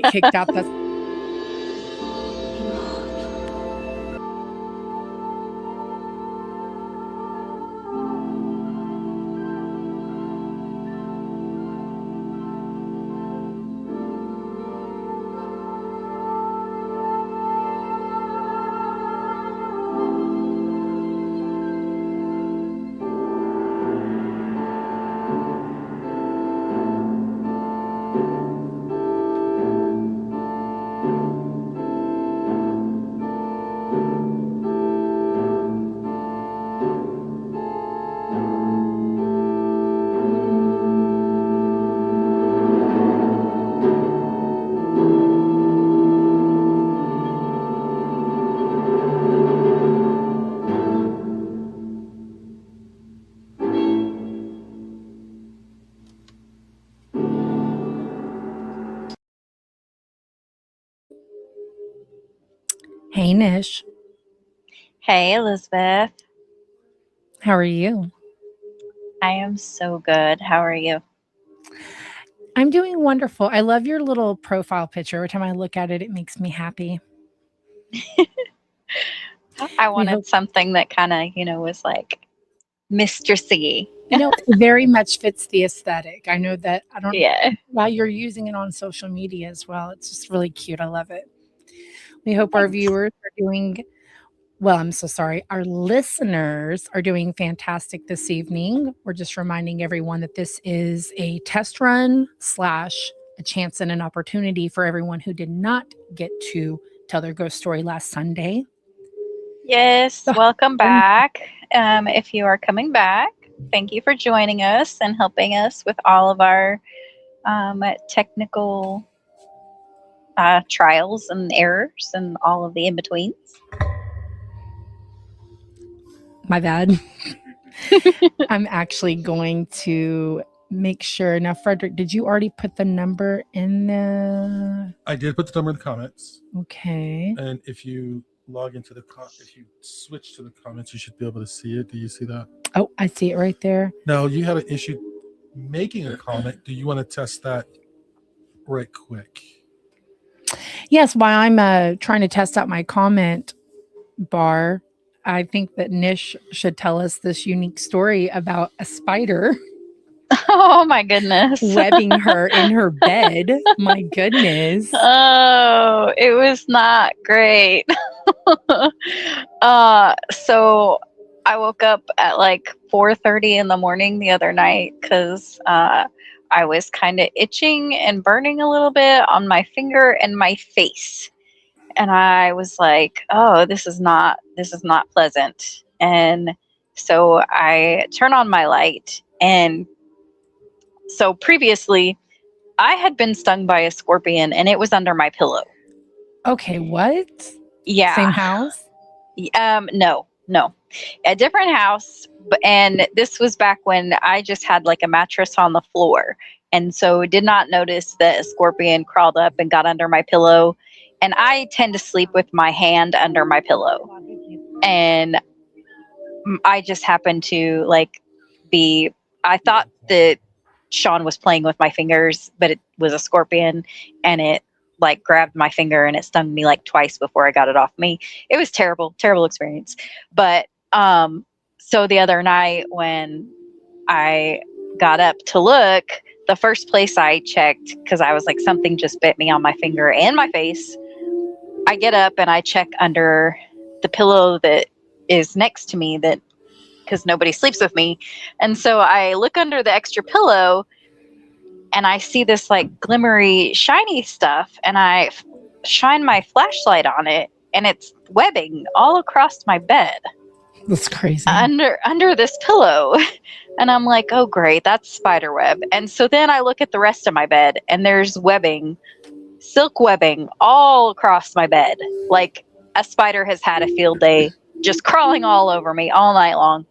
get kicked out. That's Hey, Nish. Hey, Elizabeth. How are you? I am so good. How are you? I'm doing wonderful. I love your little profile picture. Every time I look at it, it makes me happy. I We wanted hope, something that kind of, was like mistressy. it very much fits the aesthetic. I know that I don't, Yeah. while you're using it on social media as well, it's just really cute. I love it. We hope our Thanks. viewers are doing well. I'm so sorry. Our listeners are doing fantastic this evening. We're just reminding everyone that this is a test run / a chance and an opportunity for everyone who did not get to tell their ghost story last Sunday. Yes, So, welcome back. If you are coming back, thank you for joining us and helping us with all of our technical trials and errors and all of the in-betweens. my bad. I'm actually going to make sure. Now, Frederick, did you already put the number in the? I did put the number in the comments. Okay. And if you log into if you switch to the comments, you should be able to see it. Do you see that? Oh, I see it right there. Now, you had an issue making a comment. Do you want to test that right quick? Yes, while I'm trying to test out my comment bar, I think that Nish should tell us this unique story about a spider Oh my goodness. webbing her in her bed. My goodness. Oh, it was not great. So I woke up at like 4:30 in the morning the other night because I was kind of itching and burning a little bit on my finger and my face, and I was like, "Oh, this is not pleasant." And so I turn on my light, and so previously I had been stung by a scorpion, and it was under my pillow. Okay, what? Yeah. Same house? No, a different house. And this was back when I just had like a mattress on the floor, and so did not notice that a scorpion crawled up and got under my pillow. And I tend to sleep with my hand under my pillow, and I just happened to like be. I thought that Sean was playing with my fingers, but it was a scorpion, and it like grabbed my finger and it stung me like twice before I got it off me. It was terrible experience. But so the other night when I got up to look, the first place I checked, because I was like, something just bit me on my finger and my face. I get up and I check under the pillow that is next to me, that because nobody sleeps with me. And so I look under the extra pillow and I see this like glimmery, shiny stuff, and I shine my flashlight on it, and it's webbing all across my bed That's crazy. under this pillow. And I'm like, oh great, that's spider web. And so then I look at the rest of my bed, and there's webbing, silk webbing all across my bed. Like a spider has had a field day, just crawling all over me all night long.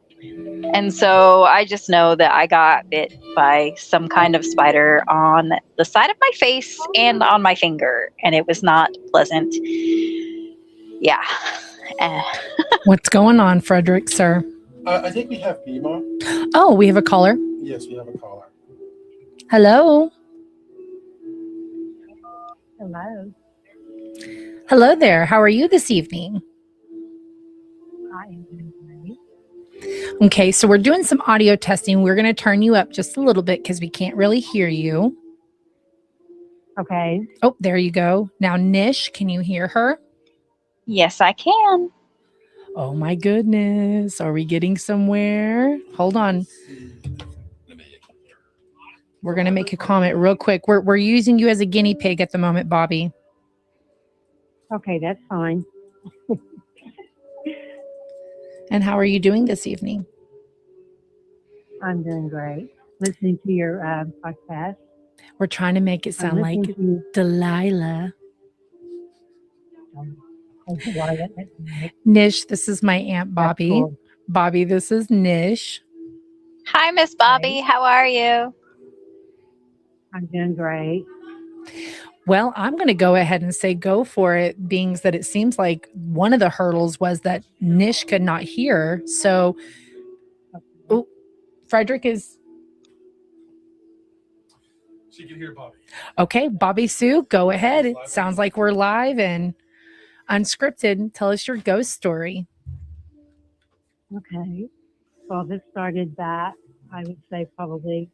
And so I just know that I got bit by some kind of spider on the side of my face and on my finger, and it was not pleasant. Yeah. What's going on, Frederick, sir? I think we have Bima. Oh, we have a caller. Yes, we have a caller. Hello. Hello. Hello there. How are you this evening? I am doing great. Okay, so we're doing some audio testing. We're going to turn you up just a little bit because we can't really hear you. Okay. Oh, there you go. Now, Nish, can you hear her? Yes, I can. Oh my goodness. Are we getting somewhere? Hold on. We're going to make a comment real quick. We're using you as a guinea pig at the moment, Bobby. Okay, that's fine. And how are you doing this evening? I'm doing great. Listening to your podcast. We're trying to make it I'm sound like listening to you. Delilah. Delilah. Nish, this is my Aunt That's Bobby. cool. Bobby, this is Nish. Hi, Miss Bobby. How are you? I'm doing great. Well, I'm going to go ahead and say go for it, being that it seems like one of the hurdles was that Nish could not hear. So, oh, Frederick is She can hear Bobby. okay. Bobby Sue, go ahead. It sounds like we're live and unscripted. Tell us your ghost story. Okay. Well, this started back, I would say, probably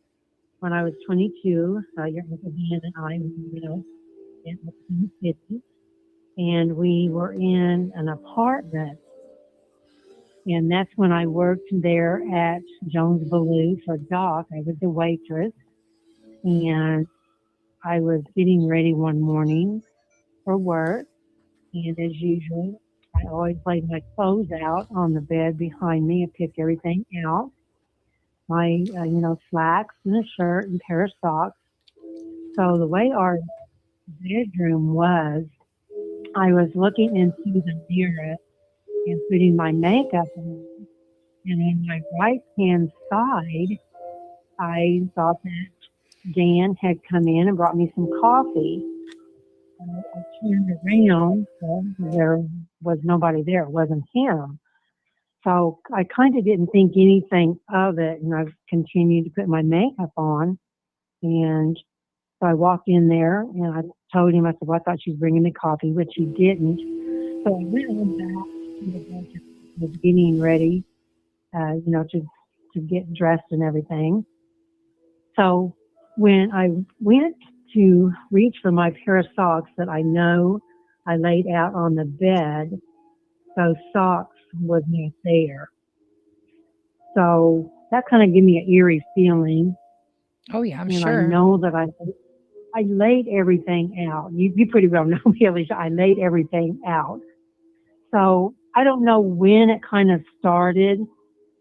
when I was 22. Your Uncle Dan and I, in the city, and we were in an apartment. And that's when I worked there at Jones Baloo for Doc. I was a waitress, and I was getting ready one morning for work. And as usual, I always laid my clothes out on the bed behind me and picked everything out. My, slacks and a shirt and pair of socks. So the way our bedroom was, I was looking into the mirror and putting my makeup on. And on my right hand side, I thought that Dan had come in and brought me some coffee. I turned around, so there was nobody there. It wasn't him. So I kind of didn't think anything of it, and I continued to put my makeup on. And so I walked in there, and I told him, I said, well, I thought she was bringing me coffee, which he didn't. So I went on back to the bedroom, was getting ready, to get dressed and everything. So when I went to reach for my pair of socks that I know I laid out on the bed, those socks was not there. So that kind of gave me an eerie feeling. Oh, yeah, I'm And sure. I know that I laid everything out. You pretty well know me, Alicia. I laid everything out. So I don't know when it kind of started,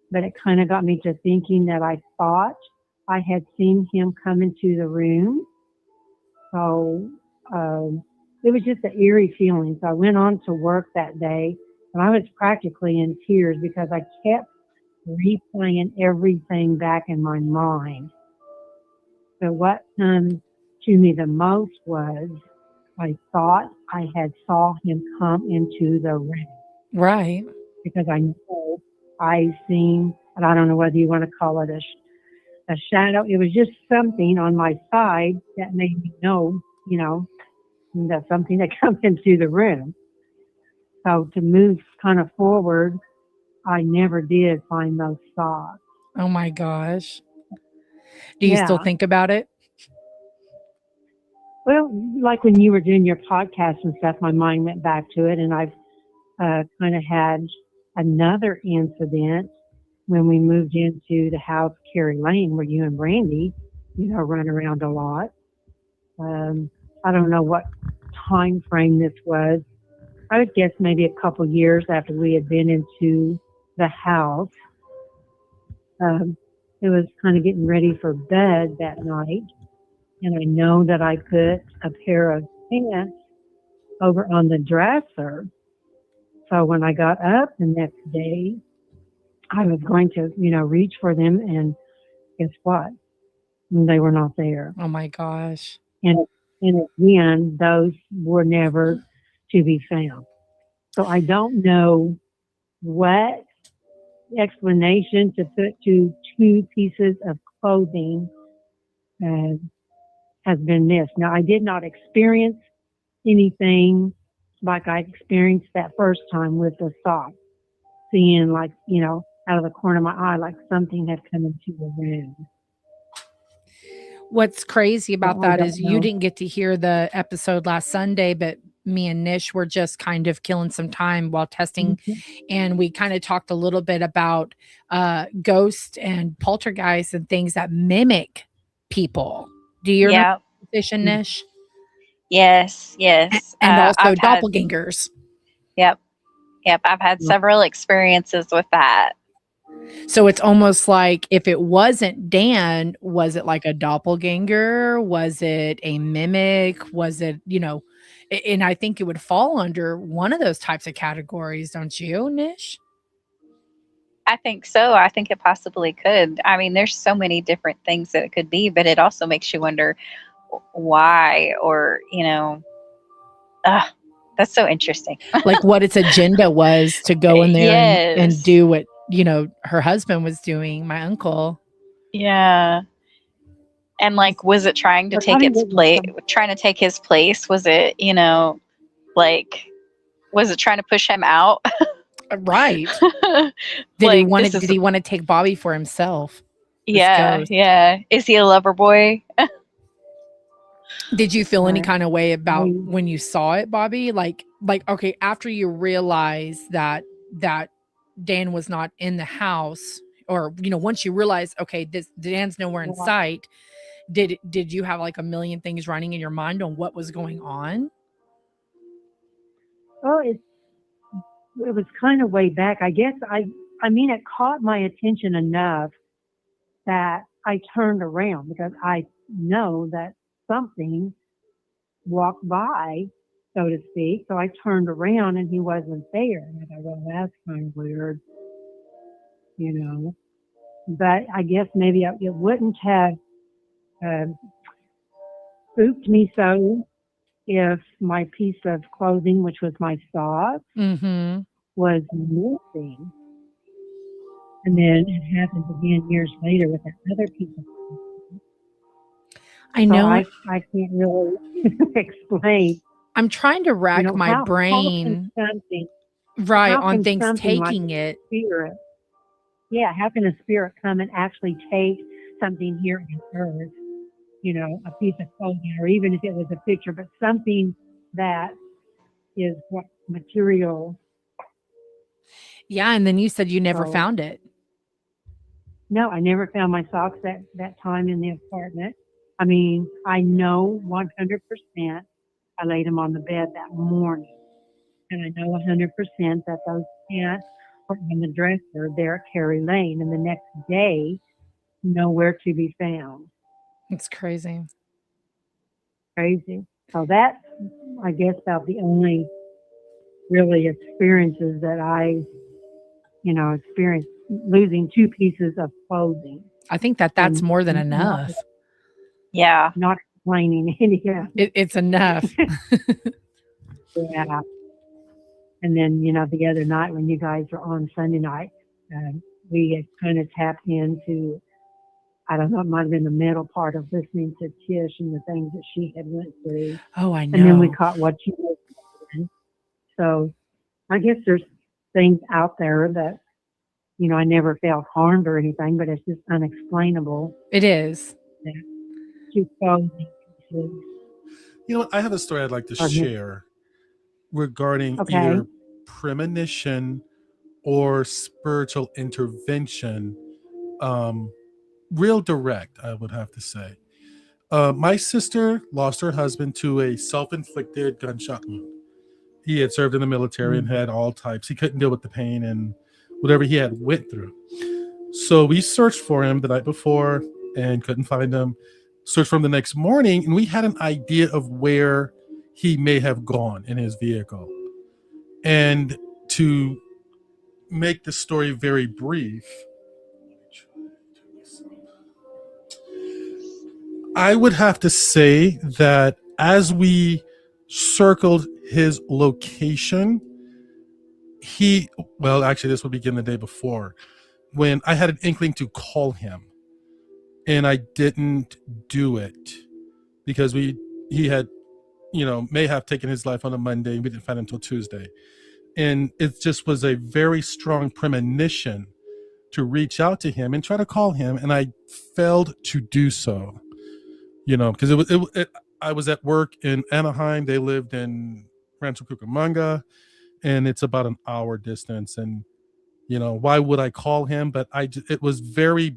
but it kind of got me to thinking that I thought I had seen him come into the room. So it was just an eerie feeling. So I went on to work that day, and I was practically in tears because I kept replaying everything back in my mind. So what come to me the most was I thought I had saw him come into the room. Right. Because I know I seen, and I don't know whether you want to call it a shadow. It was just something on my side that made me know, that something had come into the room. So to move kind of forward, I never did find those socks. Oh my gosh. Do you still Yeah. think about it? Well, like when you were doing your podcast and stuff, my mind went back to it, and I've kind of had another incident when we moved into the house, Carrie Lane, where you and Brandy, run around a lot. I don't know what time frame this was. I would guess maybe a couple years after we had been into the house. It was kind of getting ready for bed that night, and I know that I put a pair of pants over on the dresser. So when I got up the next day, I was going to, reach for them, and guess what? They were not there. Oh my gosh. And again, those were never to be found. So I don't know what explanation to put to two pieces of clothing has been missed. Now, I did not experience anything like I experienced that first time with the sock, seeing like, out of the corner of my eye, like something had come into the room. What's crazy about So I that don't is you know. didn't get to hear the episode last Sunday, but me and Nish were just kind of killing some time while testing, Mhm. and we kind of talked a little bit about ghost and poltergeist and things that mimic people. Do you remember Yeah. Fish and Nish? Yes. Yes. And also I've had. doppelgangers. Yep. Yep. I've had several experiences with that. So it's almost like if it wasn't Dan, was it like a doppelganger? Was it a mimic? Was it, and I think it would fall under one of those types of categories, don't you, Nish? I think so. I think it possibly could. I mean, there's so many different things that it could be, but it also makes you wonder why, or, that's so interesting. Like what its agenda was to go in there and Yes. do what, her husband was doing, my uncle. Yeah. And like, was it trying to But take I its didn't place? come- Trying to take his place? Was it, like, was it trying to push him out? Right. Did Like, he want to take Bobby for himself? Yeah, ghost? yeah. Is he a lover boy? Did you feel any Right. kind of way about I- when you saw it, Bobby? Like, okay, after you realized that Dan was not in the house, or once you realize, okay, this Dan's nowhere in Yeah. sight, did you have like a million things running in your mind on what was going on? Well, it was kind of way back. I guess I mean, it caught my attention enough that I turned around because I know that something walked by, so to speak. So I turned around and he wasn't there. And I thought, well, that's kind of weird, But I guess maybe it wouldn't have spooked me so if my piece of clothing, which was my sock, Mm-hmm. was missing. And then it happened again years later with that other piece of clothing. I So know. I can't really explain. I'm trying to rack my How brain can something, right how on can things something like taking it. spirit, how can a spirit come and actually take something here on earth, a piece of clothing, or even if it was a picture, but something that is what material. Yeah, and then you said you never So- found it. No, I never found my socks that time in the apartment. I mean, I know 100% I laid them on the bed that morning. And I know 100% that those pants were in the dresser there at Carrie Lane. And the next day, nowhere to be found. It's crazy. Crazy. So that's, I guess, about the only really experiences that I, experienced, losing two pieces of clothing. I think that's And more than not- enough. Yeah. Not explaining any of It's enough. Yeah. And then, the other night when you guys were on Sunday night, we had kind of tapped into, I don't know, it might have been the middle part of listening to Tish and the things that she had went through. Oh, I know. And then we caught what you were doing. So I guess there's things out there that, I never felt harmed or anything, but it's just unexplainable. It is. Two clothing pieces. You know what? I have a story I'd like to Pardon me? share regarding Okay. either premonition or spiritual intervention. Real direct, I would have to say. My sister lost her husband to a self-inflicted gunshot wound. He had served in the military and had all types. He couldn't deal with the pain and whatever he had went through. So we searched for him the night before and couldn't find him. Searched for him the next morning, and we had an idea of where he may have gone in his vehicle. And to make the story very brief, I would have to say that as we circled his location, actually, this would begin the day before, when I had an inkling to call him, and I didn't do it because he had may have taken his life on a Monday. We didn't find him until Tuesday. And it just was a very strong premonition to reach out to him and try to call him. And I failed to do so, because I was at work in Anaheim. They lived in Rancho Cucamonga, and it's about an hour distance. And, why would I call him? But it was very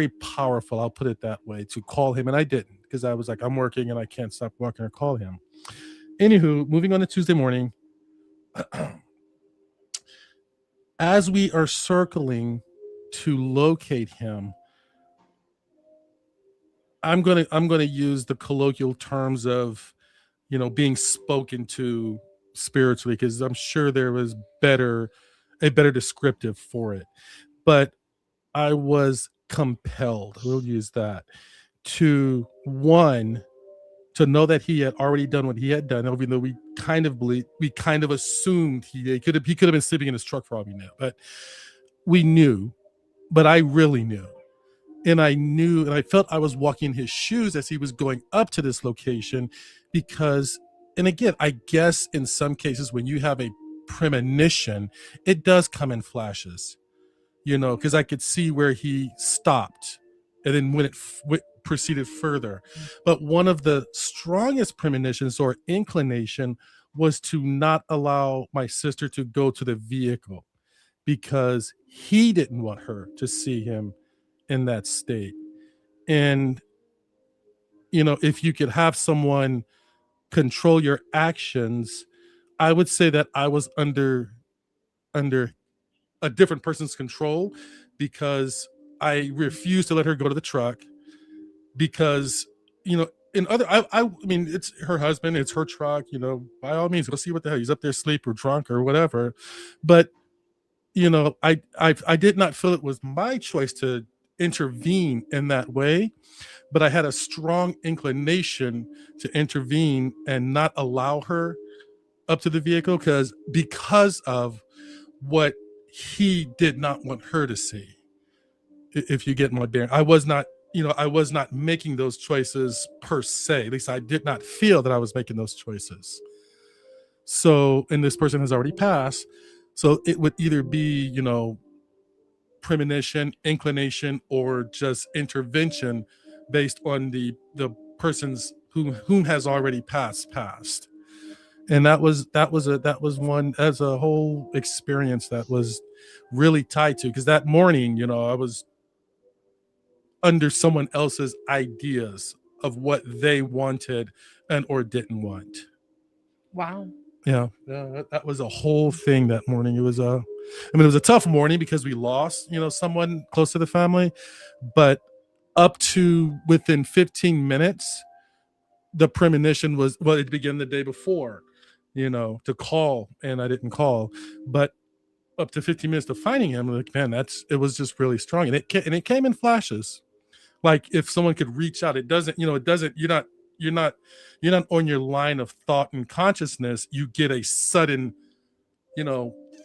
powerful. I'll put it that way, to call him. And I didn't, because I was like, I'm working and I can't stop working or call him. Anywho, moving on to Tuesday morning, as we are circling to locate him, I'm gonna use the colloquial terms of, being spoken to spiritually, because I'm sure there was a better descriptive for it. But I was compelled, we'll use that, to know that he had already done what he had done, even though we kind of assumed he could have been sleeping in his truck for all we know. But we knew, but I really knew. And I knew, and I felt I was walking in his shoes as he was going up to this location, because, and again, I guess in some cases when you have a premonition, it does come in flashes, because I could see where he stopped and then when it proceeded further. But one of the strongest premonitions or inclination was to not allow my sister to go to the vehicle, because he didn't want her to see him in that state. And if you could have someone control your actions, I would say that I was under a different person's control, because I refused to let her go to the truck, because I mean, it's her husband, it's her truck, by all means go see what the hell he's up there asleep or drunk or whatever. But I did not feel it was my choice to intervene in that way, but I had a strong inclination to intervene and not allow her up to the vehicle, because of what he did not want her to see. If you get my bearing, I was not making those choices per se. At least I did not feel that I was making those choices. So, and this person has already passed. So it would either be, premonition, inclination, or just intervention based on the person's whom has already passed. And that was one, as a whole experience, that was really tied to, because that morning, I was under someone else's ideas of what they wanted and or didn't want. Wow. Yeah, that was a whole thing that morning. It was it was a tough morning because we lost, someone close to the family, but up to within 15 minutes, the premonition was, it began the day before, to call, and I didn't call, but up to 15 minutes to finding him, like, man, it was just really strong, and it came in flashes. Like, if someone could reach out, it doesn't, you're not on your line of thought and consciousness. You get a sudden,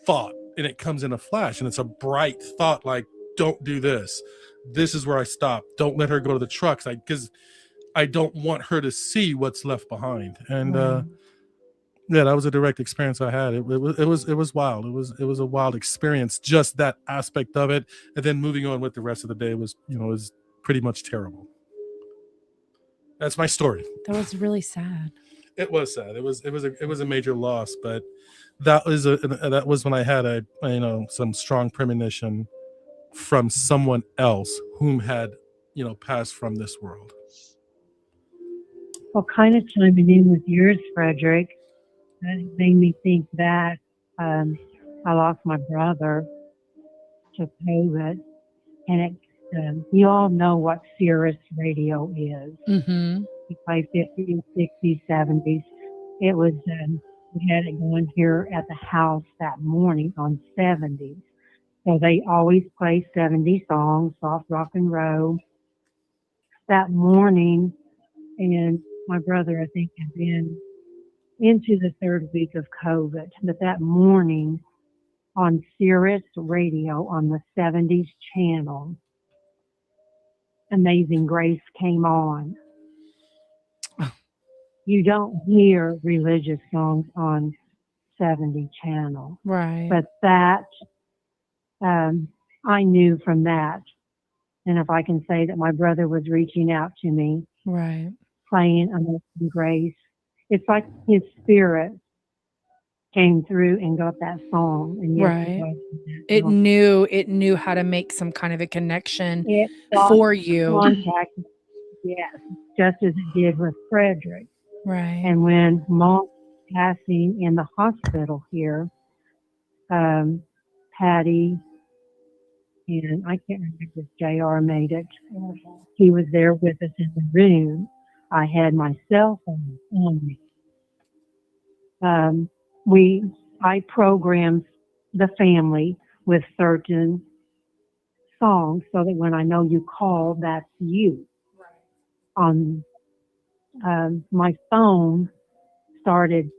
thought, and it comes in a flash, and it's a bright thought, like, don't do this. This is where I stop. Don't let her go to the trucks, because I don't want her to see what's left behind. And yeah, that was a direct experience I had. It was wild. It was a wild experience, just that aspect of it. And then moving on with the rest of the day was pretty much terrible. That's my story. That was really sad. It was sad. It was a major loss, but that was when I had some strong premonition from someone else whom had passed from this world. Well, kind of chiming in with yours, Frederick, that made me think that I lost my brother to COVID, and you all know what Sirius Radio is. Mm-hmm. We play 50s, 60s, 70s. It was, we had it going here at the house that morning on 70s. So they always play 70 songs, soft rock and roll. That morning, and my brother, I think, had been into the third week of COVID. But that morning on Sirius Radio on the 70s channel, Amazing Grace came on. you don't hear religious songs on 70 channel. Right. But that, I knew from that. And if I can say that my brother was reaching out to me, Right. playing Amazing Grace, it's like his spirit came through and got that song. And yes, Right. It knew how to make some kind of a connection it got for you. contact, yes, just as it did with Frederick. Right. And when Mom was passing in the hospital here, Patty and I can't remember if JR made it. He was there with us in the room. I had my cell phone on me. I programmed the family with certain songs so that when I know you call, that's you. On my phone started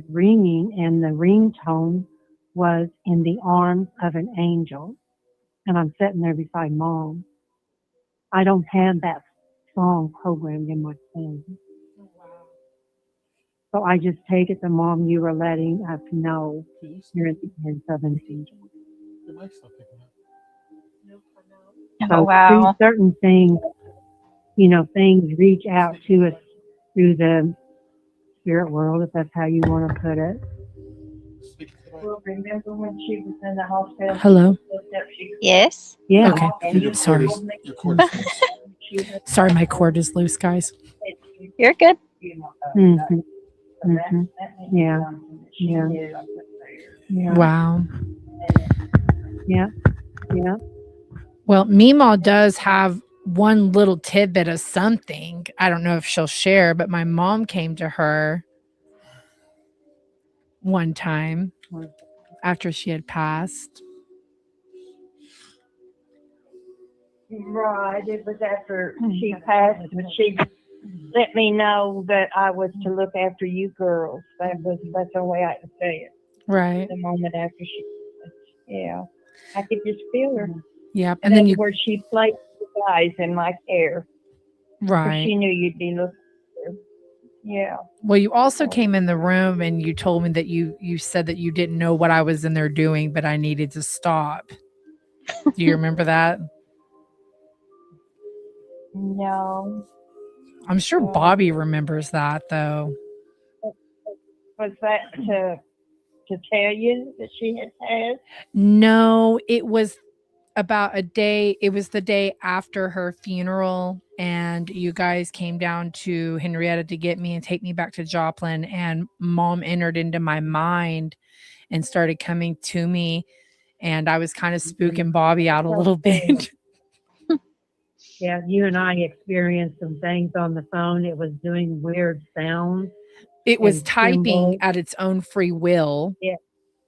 ringing, and the ringtone was "In the Arms of an Angel," and I'm sitting there beside Mom. I don't have that song programmed in my phone. So I just take it to Mom, you were letting us know you're at the end of an angel. Your mic's not picking up. So Oh, wow. through certain things, things reach out to us through the spirit world, if that's how you want to put it. Speak to the mic. Well, remember when she was in the hospital? Hello? Looked up, she Yes. Yeah. Okay. and Your Sorry. cord is- your cord is loose. she had Sorry, my cord is loose, guys. You're good. Mhm. So that Mhm. meant Yeah. something that she Yeah. knew I put there. Yeah. Wow. Yeah. Yeah. Well, Meemaw does have one little tidbit of something. I don't know if she'll share, but my mom came to her one time after she had passed. Right, it was after she passed, but she let me know that I was to look after you girls. That's the way I could say it. Right. The moment after she passed. Yeah. I could just feel her. Yep. And And then that's you, where she placed the guys in my care. 'Cause right. she knew you'd be looking for her. Yeah. Well, you also came in the room and you told me that you said that you didn't know what I was in there doing, but I needed to stop. Do you remember that? No. I'm sure Bobby remembers that though. Was that to tell you that she had passed? No, it was about a day. It was the day after her funeral, and you guys came down to Henrietta to get me and take me back to Joplin. And Mom entered into my mind and started coming to me, and I was kind of spooking Bobby out a little bit. Yeah. You and I experienced some things on the phone. It was doing weird sounds. It was And typing symbols. at its own free will. Yeah.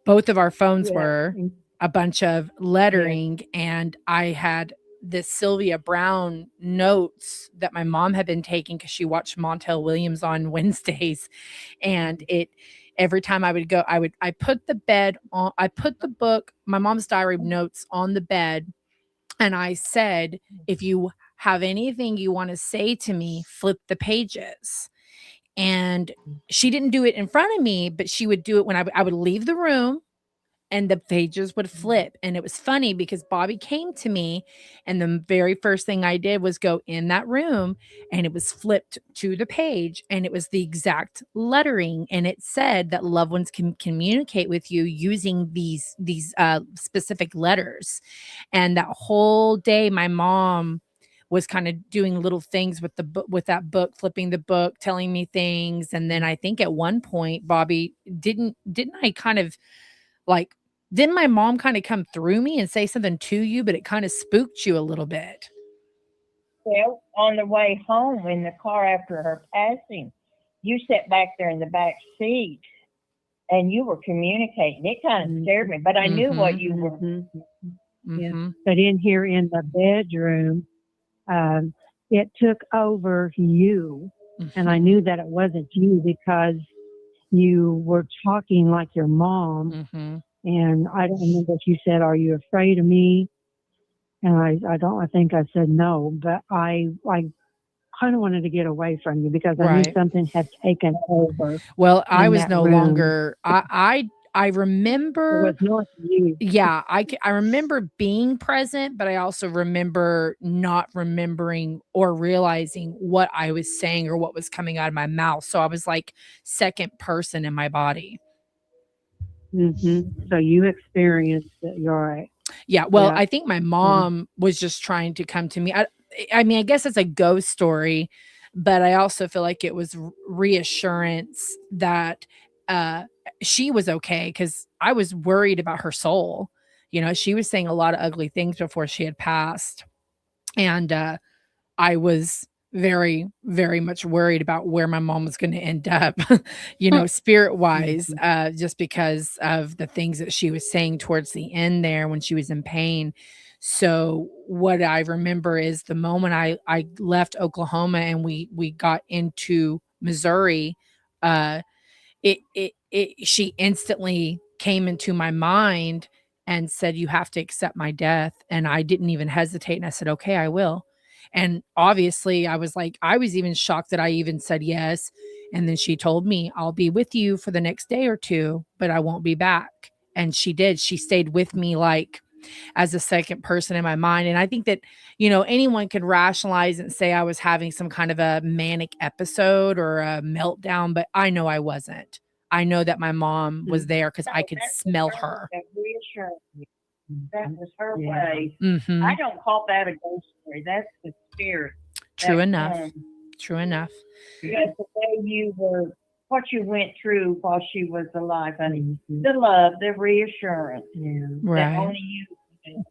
Both of our phones Yeah. were a bunch of lettering, and I had this Sylvia Brown notes that my mom had been taking because she watched Montel Williams on Wednesdays, and it every time I would go, I put the book, my mom's diary notes on the bed, and I said, if you have anything you want to say to me, flip the pages. And she didn't do it in front of me, but she would do it when I would leave the room and the pages would flip. And it was funny because Bobby came to me, and the very first thing I did was go in that room, and it was flipped to the page, and it was the exact lettering, and it said that loved ones can communicate with you using these specific letters. And that whole day my mom was kind of doing little things with the book, with that book, flipping the book, telling me things. And then I think at one point, Bobby, didn't I kind of like, didn't my mom kind of come through me and say something to you, but it kind of spooked you a little bit? Well, on the way home in the car after her passing, you sat back there in the back seat and you were communicating. It kind of scared me, but I knew what you were. Mhm. Yeah. Mhm. But in here in the bedroom, it took over you. And I knew that it wasn't you because you were talking like your mom. Mhm. And I don't remember if you said, "Are you afraid of me?" And I think I said no, but I kind of wanted to get away from you because I knew Right. something had taken over Well, I in was that no room. longer. I It remember. was not you. Yeah, I remember being present, but I also remember not remembering or realizing what I was saying or what was coming out of my mouth. So I was like second person in my body. So you experienced it. You're right. Yeah, well, Yeah. I think my mom was just trying to come to me. I mean, I guess it's a ghost story, but I also feel like it was reassurance that uh she was okay because I was worried about her soul. You know, she was saying a lot of ugly things before she had passed. And I was very, very much worried about where my mom was going to end up, you know, spirit wise, just because of the things that she was saying towards the end there when she was in pain. So what I remember is the moment I left Oklahoma and we got into Missouri, uh, she instantly came into my mind and said, "You have to accept my death." And I didn't even hesitate. And I said, "Okay, I will." And obviously I was like, I was even shocked that I even said yes. And then she told me, "I'll be with you for the next day or two, but I won't be back." And she did. She stayed with me like as a second person in my mind. And I think that, you know, anyone could rationalize and say I was having some kind of a manic episode or a meltdown, but I know I wasn't. I know that my mom was there because I could smell her. That reassured me. That was her Yeah. way. Mhm. I don't call that a ghost story. That's the spirit. True that enough. comes. True enough. Because the way you were, what you went through while she was alive, honey. Mhm. The love, the reassurance Yeah. that Right. only you can.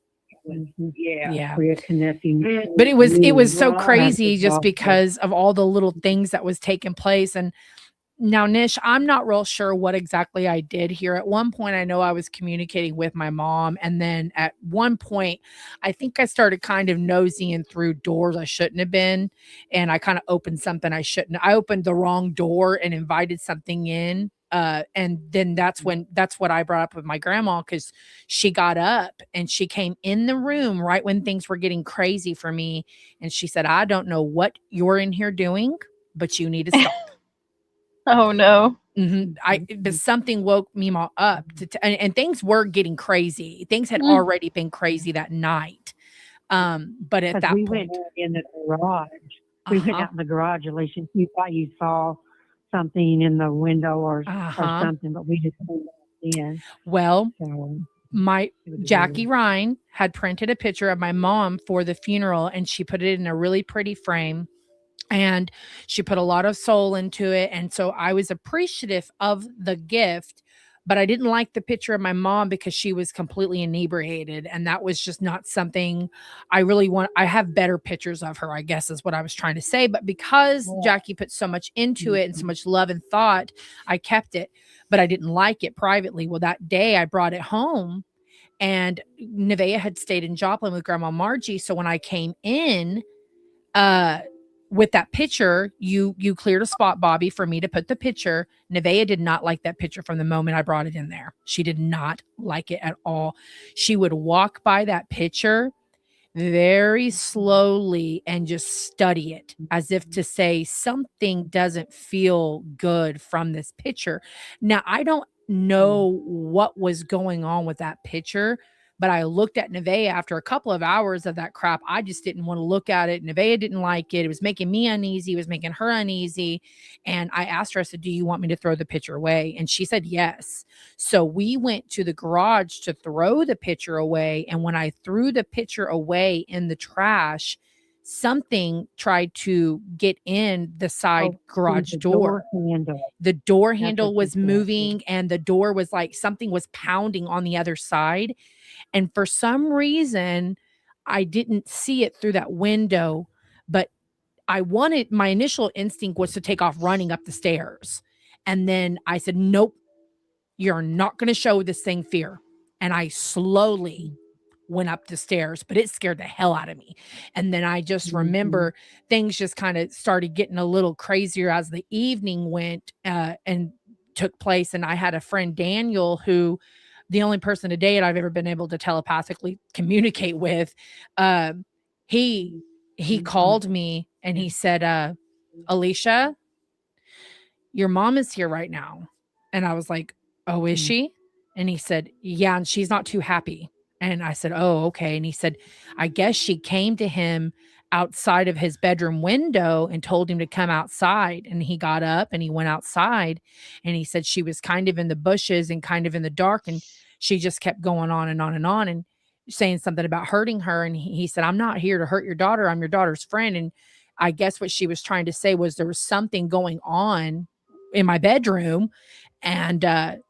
Mhm. Yeah. Yeah. We're connecting. But it was so Right. crazy just Awesome. because of all the little things that was taking place. And now, Nish, I'm not real sure what exactly I did here. At one point, I know I was communicating with my mom. And then at one point, I think I started kind of nosing through doors I shouldn't have been. And I kind of opened something I shouldn't. I opened the wrong door and invited something in. And then that's what I brought up with my grandma because she got up and she came in the room right when things were getting crazy for me. And she said, "I don't know what you're in here doing, but you need to stop." Oh no. But something woke me up and things were getting crazy. Things had Mm. already been crazy that night. But at Because that we point, went in the garage. We went out in the garage, Alicia. You thought you saw something in the window or something, but we just couldn't see in. Well, So my it was Jackie weird. Ryan had printed a picture of my mom for the funeral and she put it in a really pretty frame. And she put a lot of soul into it. And so I was appreciative of the gift, but I didn't like the picture of my mom because she was completely inebriated. And that was just not something I really want. I have better pictures of her, I guess is what I was trying to say. But because Jackie put so much into it and so much love and thought, I kept it, but I didn't like it privately. Well, that day I brought it home and Nevaeh had stayed in Joplin with Grandma Margie. So when I came in, with that picture, you cleared a spot, Bobby, for me to put the picture. Nevaeh did not like that picture from the moment I brought it in there. She did not like it at all. She would walk by that picture very slowly and just study it as if to say something doesn't feel good from this picture. Now, I don't know what was going on with that picture, but I looked at Nevaeh after a couple of hours of that crap. I just didn't want to look at it. Nevaeh didn't like it. It was making me uneasy. It was making her uneasy. And I asked her, I said, "Do you want me to throw the picture away?" And she said, yes. So we went to the garage to throw the picture away. And when I threw the picture away in the trash, something tried to get in the side garage the door. handle. The door That's handle what was she said, moving and the door was like something was pounding on the other side. And for some reason, I didn't see it through that window, but my initial instinct was to take off running up the stairs. And then I said, "Nope, you're not going to show this thing fear." And I slowly went up the stairs, but it scared the hell out of me. And then I just remember things just kind of started getting a little crazier as the evening went and took place. And I had a friend, Daniel, who the only person to date I've ever been able to telepathically communicate with. He called me and he said, Alicia, your mom is here right now. And I was like, oh, is she? And he said, yeah, and she's not too happy. And I said, oh, okay. And he said, I guess she came to him outside of his bedroom window and told him to come outside. And he got up and he went outside. And he said she was kind of in the bushes and kind of in the dark. And she just kept going on and on and on and saying something about hurting her. And he said, I'm not here to hurt your daughter. I'm your daughter's friend. And I guess what she was trying to say was there was something going on in my bedroom. And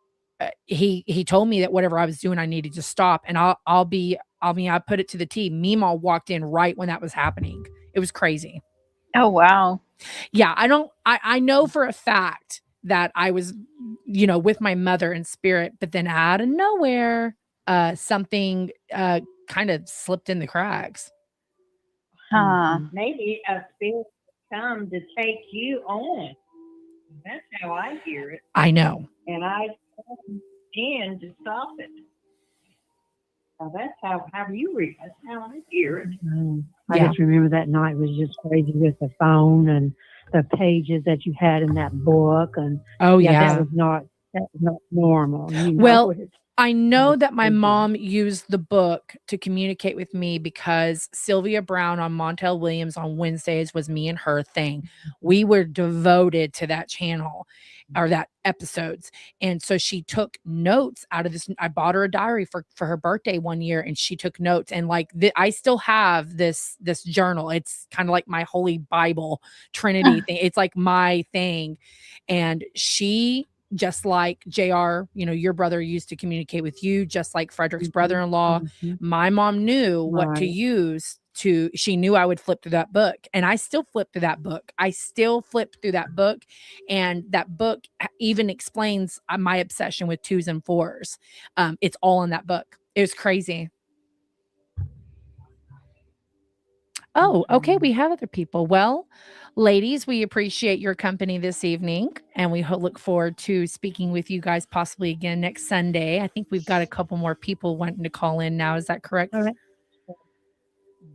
he told me that whatever I was doing, I needed to stop. And I put it to the T. Meemaw walked in right when that was happening. It was crazy. Oh, wow. Yeah. I know for a fact that I was, with my mother in spirit, but then out of nowhere, something kind of slipped in the cracks. Huh. Maybe a spirit come to take you on. That's how I hear it. I know. And I come in to stop it. So that's how you read. That's how I hear it. I just remember that night was just crazy with the phone and the pages that you had in that book. And Oh yeah. that was not normal. Well, I know that my mom used the book to communicate with me because Sylvia Brown on Montel Williams on Wednesdays was me and her thing. We were devoted to that channel or that episodes. And so she took notes out of this. I bought her a diary for her birthday one year and she took notes. And like I still have this journal. It's kind of like my holy Bible Trinity thing. It's like my thing. And she, just like JR, your brother used to communicate with you, just like Frederick's brother-in-law. My mom knew what to use she knew I would flip through that book. And I still flip through that book. And that book even explains my obsession with 2s and 4s. It's all in that book. It was crazy. Oh, okay. We have other people. Well, ladies, we appreciate your company this evening, and we look forward to speaking with you guys possibly again next Sunday. I think we've got a couple more people wanting to call in now. Is that correct? All right.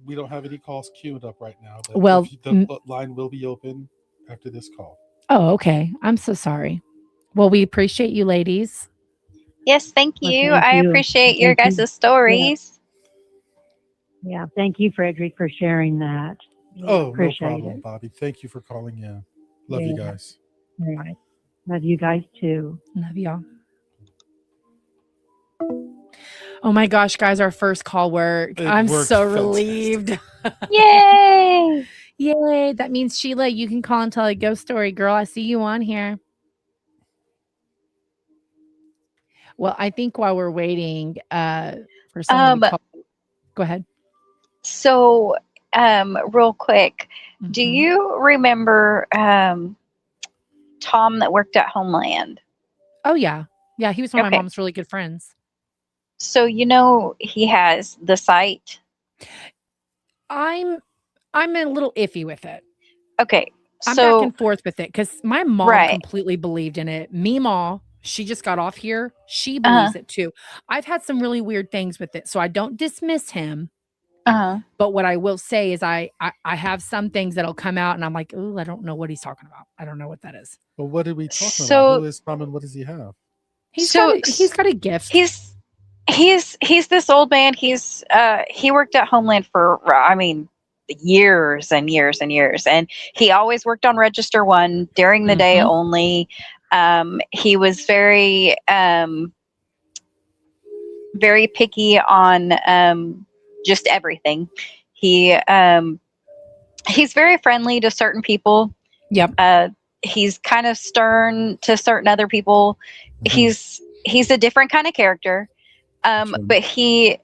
We don't have any calls queued up right now. But well, the line will be open after this call. Oh, okay. I'm so sorry. Well, we appreciate you, ladies. Yes, thank you. Well, thank I you. appreciate your Thank you. guys' stories. Yeah, thank you, Frederick, for sharing that. Oh, no Appreciate problem, it. Bobby. Thank you for calling in. Love you guys. All right. Love you guys too. Love y'all. Oh my gosh, guys, our first call worked. I'm worked so fantastic. relieved. Yay! Yay. That means, Sheila, you can call and tell a ghost story, girl. I see you on here. Well, I think while we're waiting for someone to call, go ahead. So, real quick, do you remember Tom that worked at Homeland? Oh, yeah. Yeah, he was one of my Okay. mom's really good friends. So, he has the site. I'm a little iffy with it. Okay. I'm So, back and forth with it because my mom Right. completely believed in it. Meemaw, she just got off here. She believes it too. I've had some really weird things with it, so I don't dismiss him. But what I will say is I have some things that'll come out and I'm like, ooh, I don't know what he's talking about. I don't know what that is. But what are we talking So- about? Who is Tom and what does he have? He's So- got a gift. he's this old man. He worked at Homeland for, years and years and years. And he always worked on Register 1 during the day only. He was very, very picky on just everything. He's very friendly to certain people. Yep. He's kind of stern to certain other people. He's a different kind of character. But he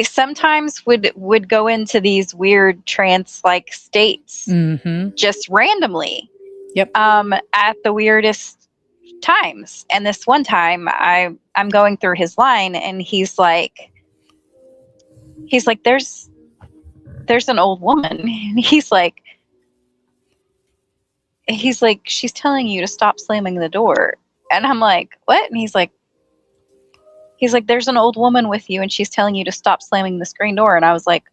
sometimes would go into these weird trance-like states just randomly. Yep. At the weirdest times. And this one time I'm going through his line and he's like, there's an old woman. And he's like, she's telling you to stop slamming the door. And I'm like, what? And he's like, there's an old woman with you and she's telling you to stop slamming the screen door. And I was like,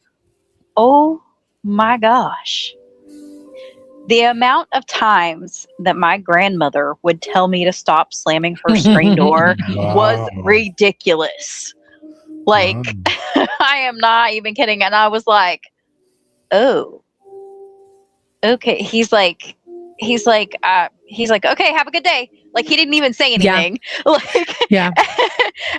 oh My gosh. The amount of times that my grandmother would tell me to stop slamming her screen door was Wow. ridiculous. Like, Wow. I am not even kidding. And I was like, oh, okay. He's like, okay, have a good day. Like, he didn't even say Yeah. anything. Like, Yeah.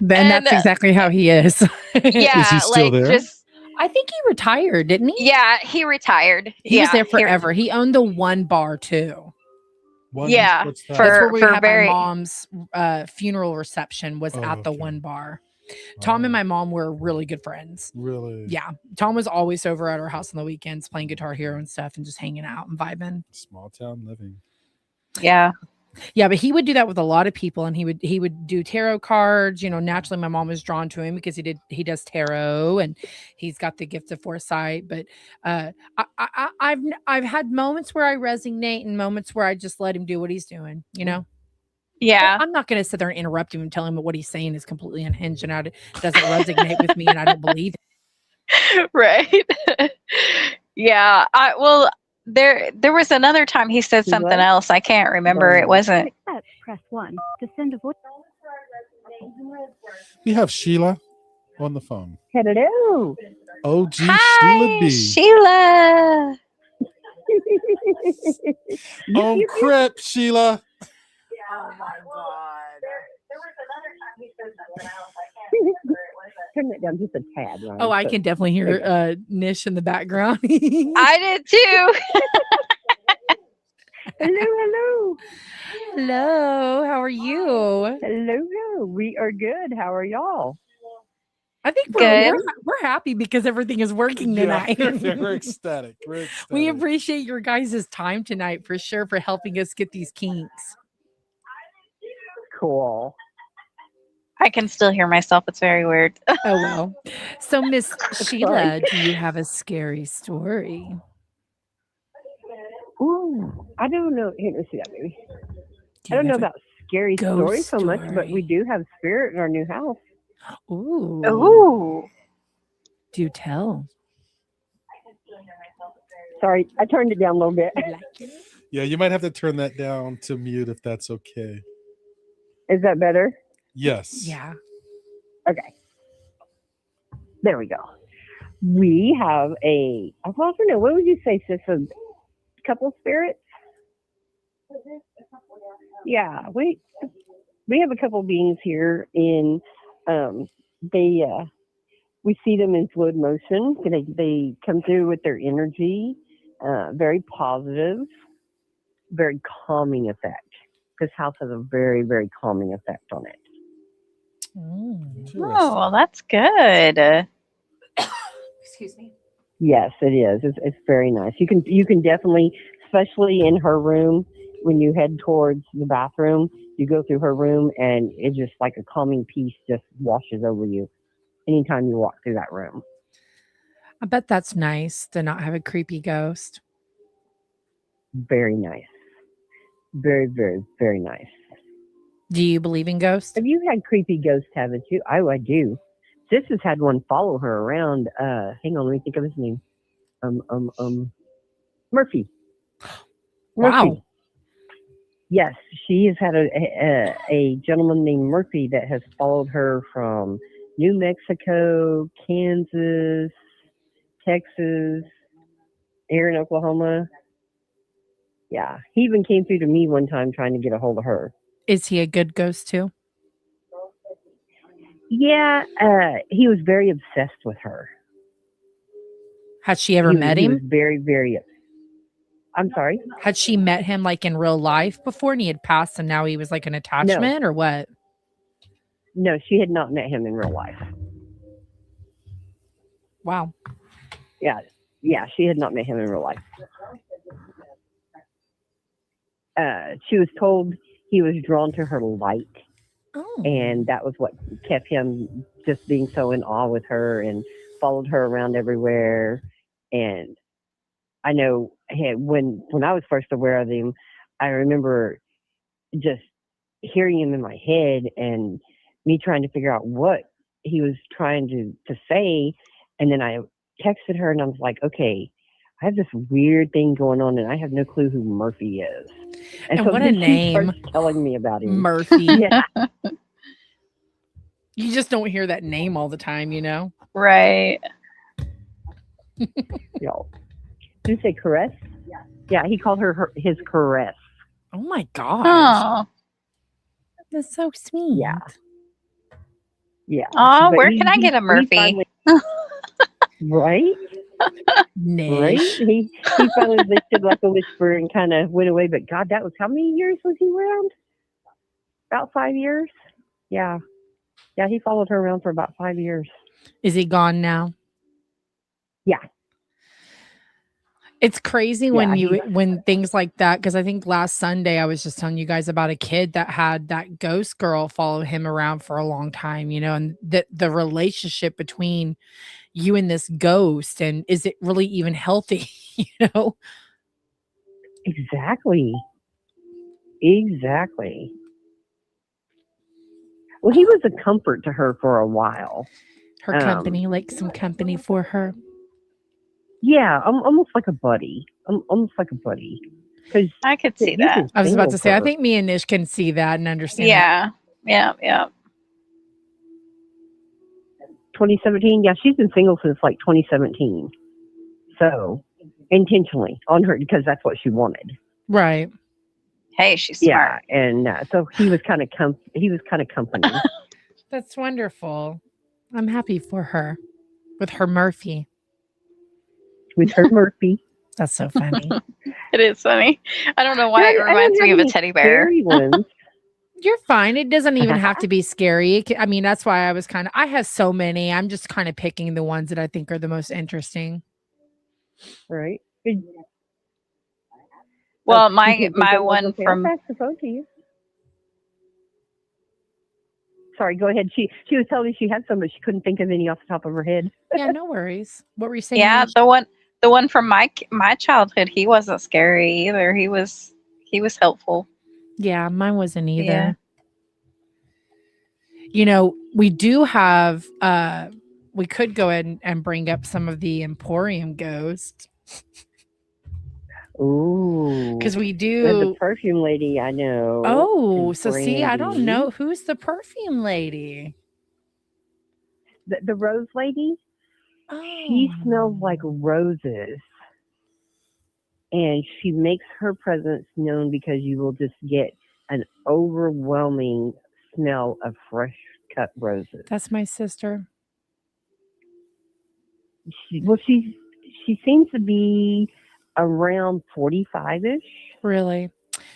Then and, that's exactly how he is. yeah, Is he still like there? just, I think he retired, didn't he? yeah, he retired. He was Yeah, there forever. He owned the one bar too. Yeah, What's that? for- That's where we had very- my mom's funeral reception was Oh, at the okay. one bar. Tom and Wow. my mom were really good friends. Really Yeah. Tom was always over at our house on the weekends playing Guitar Hero and stuff and just hanging out and vibing. small town living. yeah. Yeah, but he would do that with a lot of people, and he would do tarot cards. You know, naturally my mom was drawn to him because he does tarot and he's got the gift of foresight. But I've had moments where I resonate and moments where I just let him do what he's doing, you know. Yeah. I'm not going to sit there and interrupt him and tell him what he's saying is completely unhinged and it doesn't resonate with me and I don't believe it. Right. Yeah. Well, there was another time he said He something what? else. I can't remember. It wasn't. Accept, press 1. To send a voice. We have Sheila on the phone. Hello. OG Sheila Hi, B. Sheila. On Crip, Sheila. Oh my God. Turn that down just a tad. Ryan. Oh, I So- can definitely hear Nish in the background. I did too. Hello. Hello, how are you? Hello. We are good. How are y'all? I think Good. we're happy because everything is working Yeah, tonight. we're ecstatic. We're ecstatic. We appreciate your guys' time tonight for sure for helping us get these kinks. Cool. I can still hear myself. It's very weird. Oh well. So Miss Sheila, do you have a scary story? Ooh, I don't know. Here, let's see that maybe. Do I don't you know have about scary stories ghost so much, but we story? do have spirit in our new house. Ooh. Ooh. Do tell. Sorry, I turned it down a little bit. Yeah, you might have to turn that down to mute if that's okay. Is that better? Yes. Yeah. Okay. There we go. We have I don't know, what would you say, sis? A couple spirits? Yeah, we have a couple beings here in we see them in fluid motion. They come through with their energy, very positive, very calming effect. This house has a very, very calming effect on it. Interesting. Oh, well, that's good. Excuse me. Yes, it is. It's very nice. You can definitely, especially in her room, when you head towards the bathroom, you go through her room and it's just like a calming peace just washes over you anytime you walk through that room. I bet that's nice to not have a creepy ghost. Very nice. Very, very, very nice. Do you believe in ghosts? Have you had creepy ghosts, haven't you? Oh, I do. Sis has had one follow her around. Hang on, let me think of his name. Murphy. Wow. Murphy. Yes, she has had a gentleman named Murphy that has followed her from New Mexico, Kansas, Texas, here in Oklahoma. Yeah, he even came through to me one time trying to get a hold of her. Is he a good ghost too? Yeah, he was very obsessed with her. Had she ever met He was him? very, very. I'm sorry. Had she met him like in real life before and he had passed and now he was like an attachment or what? No, she had not met him in real life. Wow. Yeah, she had not met him in real life. She was told he was drawn to her light, Oh. and that was what kept him just being so in awe with her and followed her around everywhere. And I know when I was first aware of him, I remember just hearing him in my head and me trying to figure out what he was trying to say. And then I texted her and I was like, okay, I have this weird thing going on, and I have no clue who Murphy is. And so what a then she name. starts telling me about him. Murphy. Yeah, You just don't hear that name all the time, you know? Right. y'all. Did you say caress? Yeah, he called her his caress. Oh my gosh. Oh. That's so sweet. Yeah. Yeah. Oh, But where can I get a he Murphy? finally- right? Nish. Right? He finally listed like a whisper and kind of went away. But God, that was how many years was he around? About 5 years. Yeah. Yeah, he followed her around for about 5 years. Is he gone now? Yeah. It's crazy when Yeah, when things like that, because I think last Sunday I was just telling you guys about a kid that had that ghost girl follow him around for a long time, you know, and the relationship between you and this ghost, and is it really even healthy, you know? Exactly. Exactly. Well, he was a comfort to her for a while. Her company, like some company for her. Yeah, almost like a buddy. Almost like a buddy. Because I could see that. I was about to say, I think me and Nish can see that and understand that. Yeah. 2017. Yeah, she's been single since like 2017. So intentionally on her because that's what she wanted. Right. Hey, she's smart. Yeah, and so he was kind of company. That's wonderful. I'm happy for her with her Murphy. With her Murphy. That's so funny. It is funny. I don't know why it reminds me of a teddy bear. You're fine. It doesn't even have to be scary. I mean, that's why I have so many. I'm just kind of picking the ones that I think are the most interesting. Right. Well, my one from. I'll pass the phone to you. Sorry, go ahead. She was telling me she had some, but she couldn't think of any off the top of her head. Yeah, no worries. What were you saying? Yeah, the one from my childhood, he wasn't scary either. He was helpful. Yeah, mine wasn't either. Yeah. You know, we do have we could go ahead and bring up some of the Emporium ghosts. Ooh. Because we do the perfume lady I know. Oh, so Brandy. see, I don't know who's the perfume lady. The rose lady? Oh. She smells like roses. And she makes her presence known because you will just get an overwhelming smell of fresh cut roses. That's my sister. She seems to be around 45-ish. Really?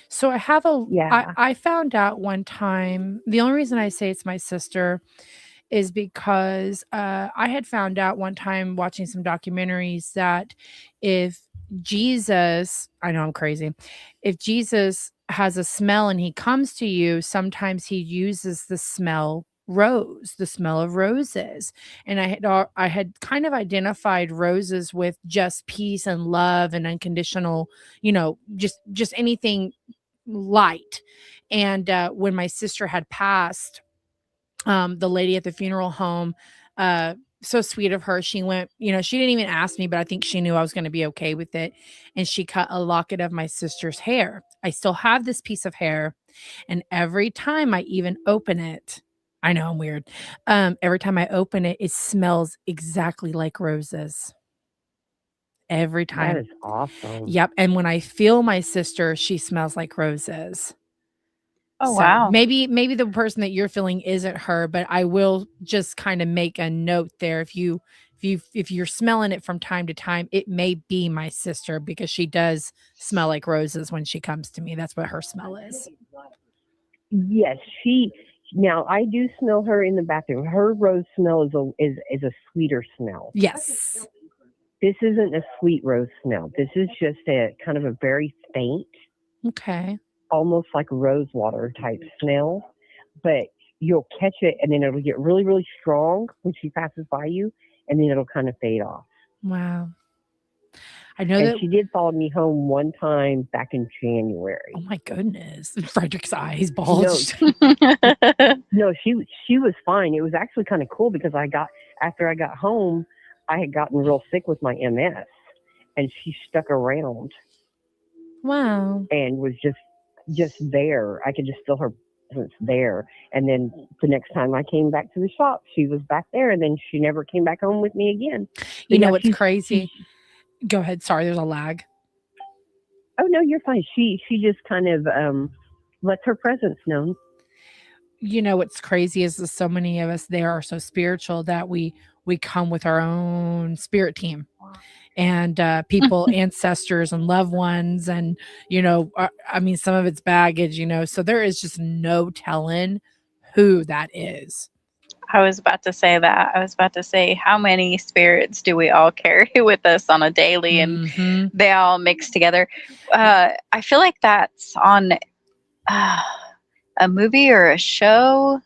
So I have I found out one time, the only reason I say it's my sister is because I had found out one time watching some documentaries that if Jesus, I know I'm crazy, if Jesus has a smell and he comes to you, sometimes he uses the smell of roses. And I had kind of identified roses with just peace and love and unconditional, you know, just anything light. And when my sister had passed, the lady at the funeral home, so sweet of her, she went, you know, she didn't even ask me, but I think she knew I was going to be okay with it. And she cut a locket of my sister's hair. I still have this piece of hair. And every time I even open it, I know I'm weird. Every time I open it, it smells exactly like roses. Every time. That is awesome. Yep. And when I feel my sister, she smells like roses. Oh, wow. Maybe the person that you're feeling isn't her, but I will just kind of make a note there. If you're smelling it from time to time, it may be my sister because she does smell like roses when she comes to me. That's what her smell is. Yes, now I do smell her in the bathroom. Her rose smell is a sweeter smell. Yes. This isn't a sweet rose smell. This is just a kind of a very faint. Okay. Almost like rose water type smell, but you'll catch it and then it'll get really, really strong when she passes by you, and then it'll kind of fade off. Wow. I know that she did follow me home one time back in January. Oh my goodness. Frederick's eyes bulged. No, she was fine. It was actually kind of cool because after I got home, I had gotten real sick with my MS. and she stuck around Wow. and was just there. I could just feel her presence there. And then the next time I came back to the shop, she was back there, and then she never came back home with me again. You But know yeah, what's she's- crazy? Go ahead. Sorry, there's a lag. Oh no, you're fine. She just kind of lets her presence known. You know what's crazy is that so many of us there are so spiritual that we come with our own spirit team and people, ancestors and loved ones, and I mean, some of it's baggage, so there is just no telling who that is. I was about to say that. I was about to say, how many spirits do we all carry with us on a daily, and Mhm. they all mix together? I feel like that's on a movie or a show,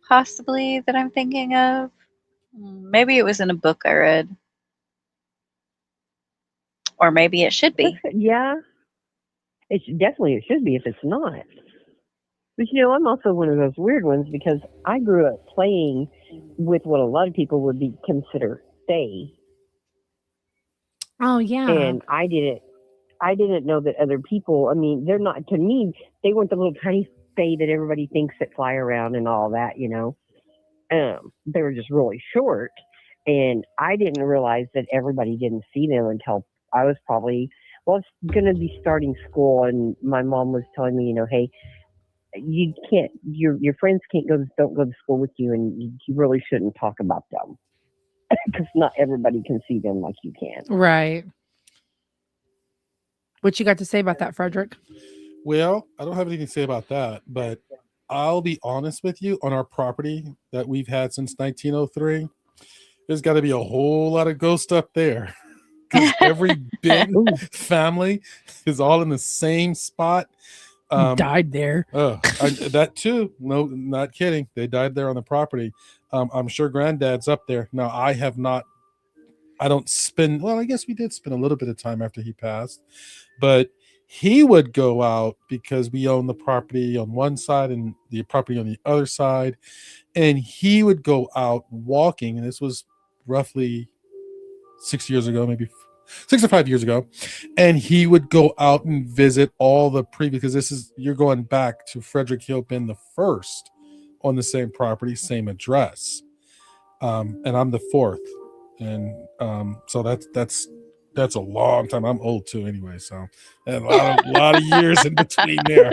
possibly, that I'm thinking of. Maybe it was in a book I read, or maybe it should be. Yeah, it should be if it's not. But I'm also one of those weird ones because I grew up playing with what a lot of people would be consider fae, Oh yeah. and I didn't know that other people. I mean, they're not to me. They weren't the little tiny fae that everybody thinks that fly around and all that. They were just really short, and I didn't realize that everybody didn't see them until I was probably I was going to be starting school, and my mom was telling me, hey, you can't, your friends don't go to school with you, and you really shouldn't talk about them because not everybody can see them like you can. Right. What you got to say about that, Frederick? Well, I don't have anything to say about that, but I'll be honest with you. On our property that we've had since 1903, there's got to be a whole lot of ghost up there because every big family is all in the same spot. Died there. That too. No, not kidding. They died there on the property. I'm sure Granddad's up there. Now, I have not. I don't spend. Well, I guess we did spend a little bit of time after he passed, but he would go out because we own the property on one side and the property on the other side, and he would go out walking. And this was roughly 6 years ago, maybe 6 or 5 years ago, and he would go out and visit all the previous, because you're going back to Frederick Hill being the first on the same property, same address, and I'm the fourth, and so that's a long time. I'm old too, anyway, so a lot of years in between there.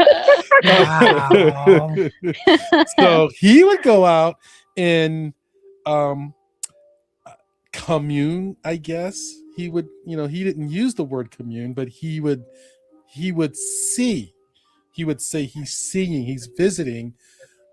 Wow. So he would go out and commune, I guess. He would, he didn't use the word commune, but he would say he's seeing, he's visiting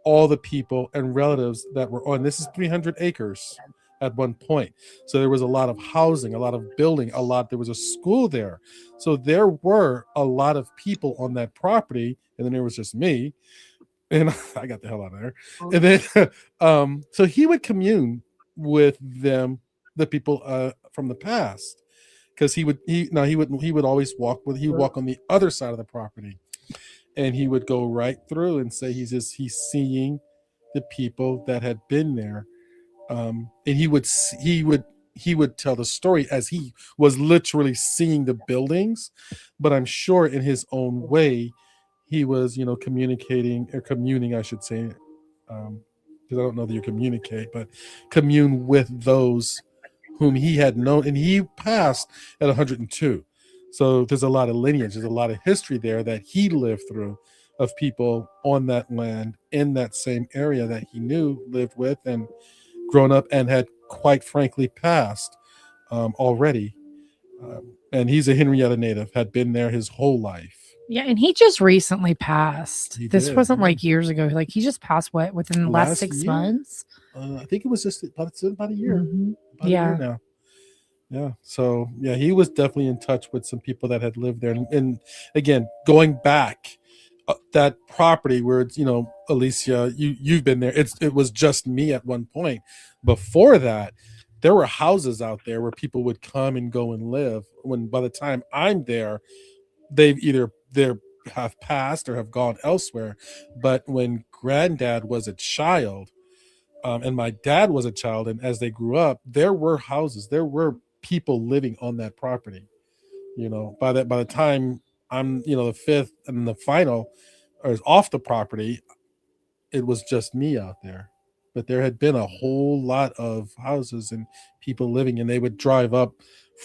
all the people and relatives that were on. This is 300 acres at one point. So there was a lot of housing, a lot of building, there was a school there. So there were a lot of people on that property, and then there was just me, and I got the hell out of there. And then, so he would commune with them, the people from the past, because he would always walk on the other side of the property, and he would go right through and say he's seeing the people that had been there, and he would tell the story as he was literally seeing the buildings, but I'm sure in his own way he was communicating, or communing, I should say, because I don't know that you communicate, but commune with those whom he had known, and he passed at 102. So there's a lot of lineage, there's a lot of history there that he lived through, of people on that land in that same area that he knew, lived with, and grown up, and had quite frankly passed already. And he's a Henrietta native, had been there his whole life. Yeah, and he just recently passed. This did, wasn't yeah. like years ago. Like he just passed within the last 6 year? months. I think it was just about a year. Mhm. About a year now. Yeah. So yeah, he was definitely in touch with some people that had lived there. And again, going back, that property where it's, Alicia, you've been there. It was just me at one point. Before that, there were houses out there where people would come and go and live. When by the time I'm there, they've either have passed or have gone elsewhere. But when Granddad was a child, and my dad was a child, and as they grew up, there were houses, there were people living on that property. By the time I'm, the fifth and the final is off the property, it was just me out there. But there had been a whole lot of houses and people living, and they would drive up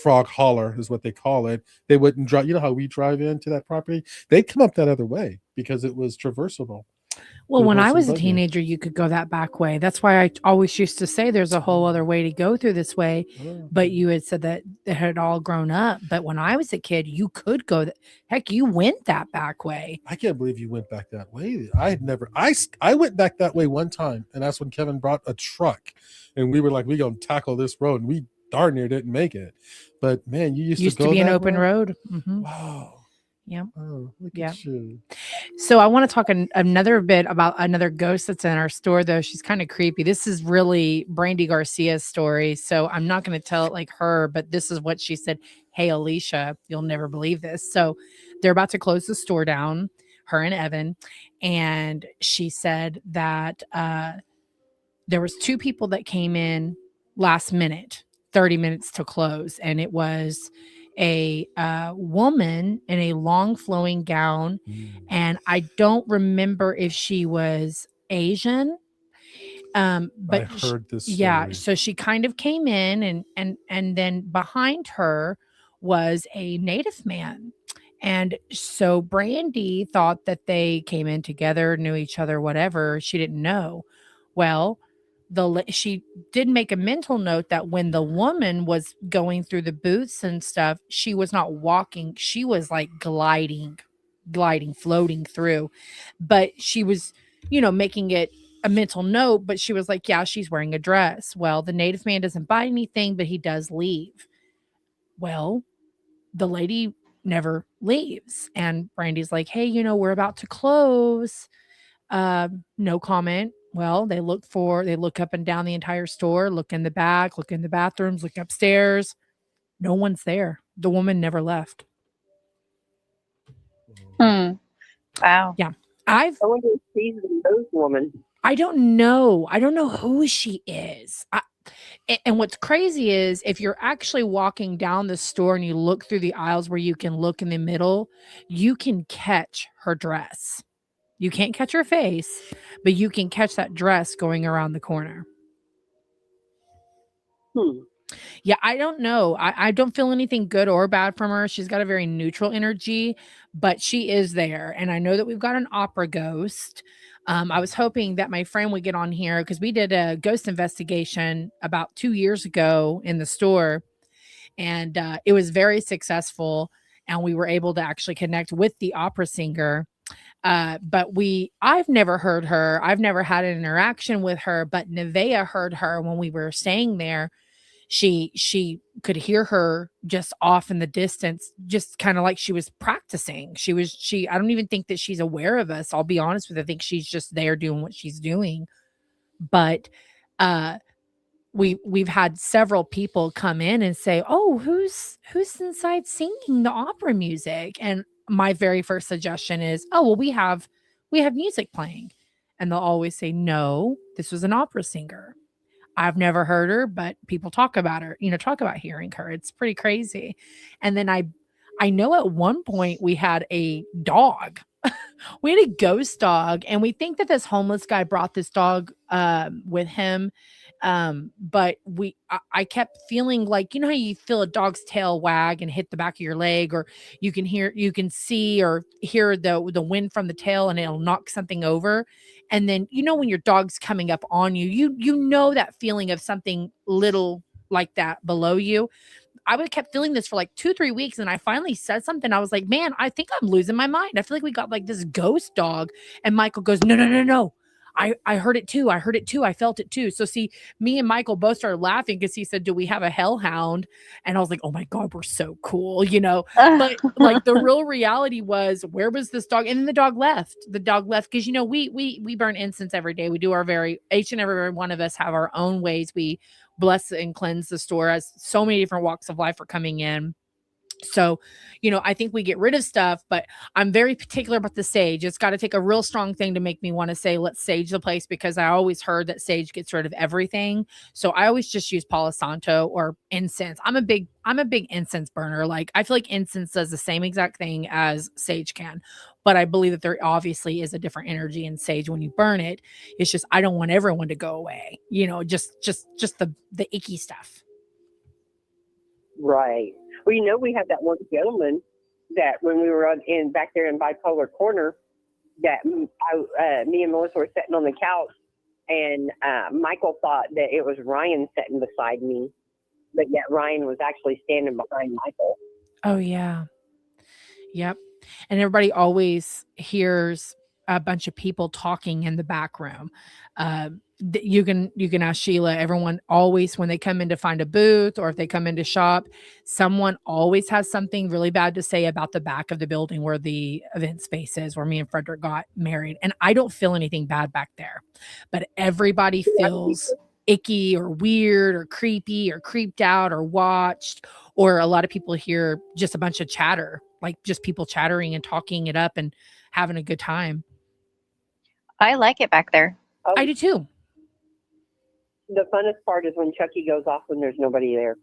Frog Holler is what they call it. They wouldn't drive, how we drive into that property? They'd come up that other way because it was traversable. Well, when I Horse and was a buggy. teenager, you could go that back way. That's why I always used to say there's a whole other way to go through this way. Oh, But you had said that it had all grown up. But when I was a kid, you could go. Heck, you went that back way. I can't believe you went back that way. I had never. I went back that way one time, and that's when Kevin brought a truck, and we were like, "We gonna tackle this road," and we darn near didn't make it. But man, you used Used to to go be an that open way? road. Mhm. Wow. Yep. Oh, look Yeah. at you. So I want to talk another bit about another ghost that's in our store, though. She's kind of creepy. This is really Brandy Garcia's story. So I'm not going to tell it like her, but this is what she said. Hey, Alicia, you'll never believe this. So they're about to close the store down, her and Evan. And she said that there was 2 people that came in last minute, 30 minutes to close. And it was a woman in a long flowing gown, and I don't remember if she was Asian. I But heard this. yeah, story. so she kind of came in, and then behind her was a native man. And so Brandy thought that they came in together, knew each other, whatever. She didn't know. Well, she did make a mental note that when the woman was going through the booths and stuff, she was not walking, she was like gliding, floating through. But she was, making it a mental note, but she was like, yeah, she's wearing a dress. Well, the native man doesn't buy anything, but he does leave. Well, the lady never leaves, and Brandy's like, hey, we're about to close. No comment. Well, they look up and down the entire store, look in the back, look in the bathrooms, look upstairs. No one's there. The woman never left. Wow. I wonder if she's the ghost woman. I don't know. I don't know who she is. And what's crazy is if you're actually walking down the store and you look through the aisles where you can look in the middle, you can catch her dress. You can't catch her face, but you can catch that dress going around the corner. Yeah, I don't know. I don't feel anything good or bad from her. She's got a very neutral energy, but she is there. And I know that we've got an opera ghost. I was hoping that my friend would get on here because we did a ghost investigation about 2 years ago in the store, and it was very successful. And we were able to actually connect with the opera singer. But I've never heard her. I've never had an interaction with her, but Nevaeh heard her when we were staying there. She could hear her just off in the distance, just kind of like she was practicing. I don't even think that she's aware of us. I'll be honest with you. I think she's just there doing what she's doing. But, we've had several people come in and say, oh, who's inside singing the opera music? And my very first suggestion is, oh, well, we have music playing. And they'll always say, no, this was an opera singer. I've never heard her, but people talk about her, talk about hearing her. It's pretty crazy. And then I know at one point we had a dog. We had a ghost dog, and we think that this homeless guy brought this dog with him. But I kept feeling like, how you feel a dog's tail wag and hit the back of your leg, or you can see or hear the wind from the tail and it'll knock something over. And then, when your dog's coming up on you, you know that feeling of something little like that below you. I would kept feeling this for like 2-3 weeks. And I finally said something. I was like, man, I think I'm losing my mind. I feel like we got like this ghost dog. And Michael goes, no. I heard it too. I heard it too. I felt it too. So see, me and Michael both started laughing because he said, do we have a hellhound? And I was like, oh my God, we're so cool, but like the real reality was, where was this dog? And then the dog left because, we burn incense every day. We do each and every one of us have our own ways we bless and cleanse the store, as so many different walks of life are coming in. So, I think we get rid of stuff, but I'm very particular about the sage. It's got to take a real strong thing to make me want to say, let's sage the place, because I always heard that sage gets rid of everything. So I always just use Palo Santo or incense. I'm a big incense burner. Like, I feel like incense does the same exact thing as sage can, but I believe that there obviously is a different energy in sage when you burn it. It's just, I don't want everyone to go away, just the icky stuff. Right. Well, we had that one gentleman that when we were back there in Bipolar Corner, that me and Melissa were sitting on the couch, and Michael thought that it was Ryan sitting beside me, but yet Ryan was actually standing behind Michael. Oh yeah. Yep. And everybody always hears a bunch of people talking in the back room. You can ask Sheila. Everyone always, when they come in to find a booth or if they come in to shop, someone always has something really bad to say about the back of the building where the event space is, where me and Frederick got married. And I don't feel anything bad back there, but everybody feels icky or weird or creepy or creeped out or watched, or a lot of people hear just a bunch of chatter, like just people chattering and talking it up and having a good time. I like it back there. I do too. The funnest part is when Chucky goes off when there's nobody there.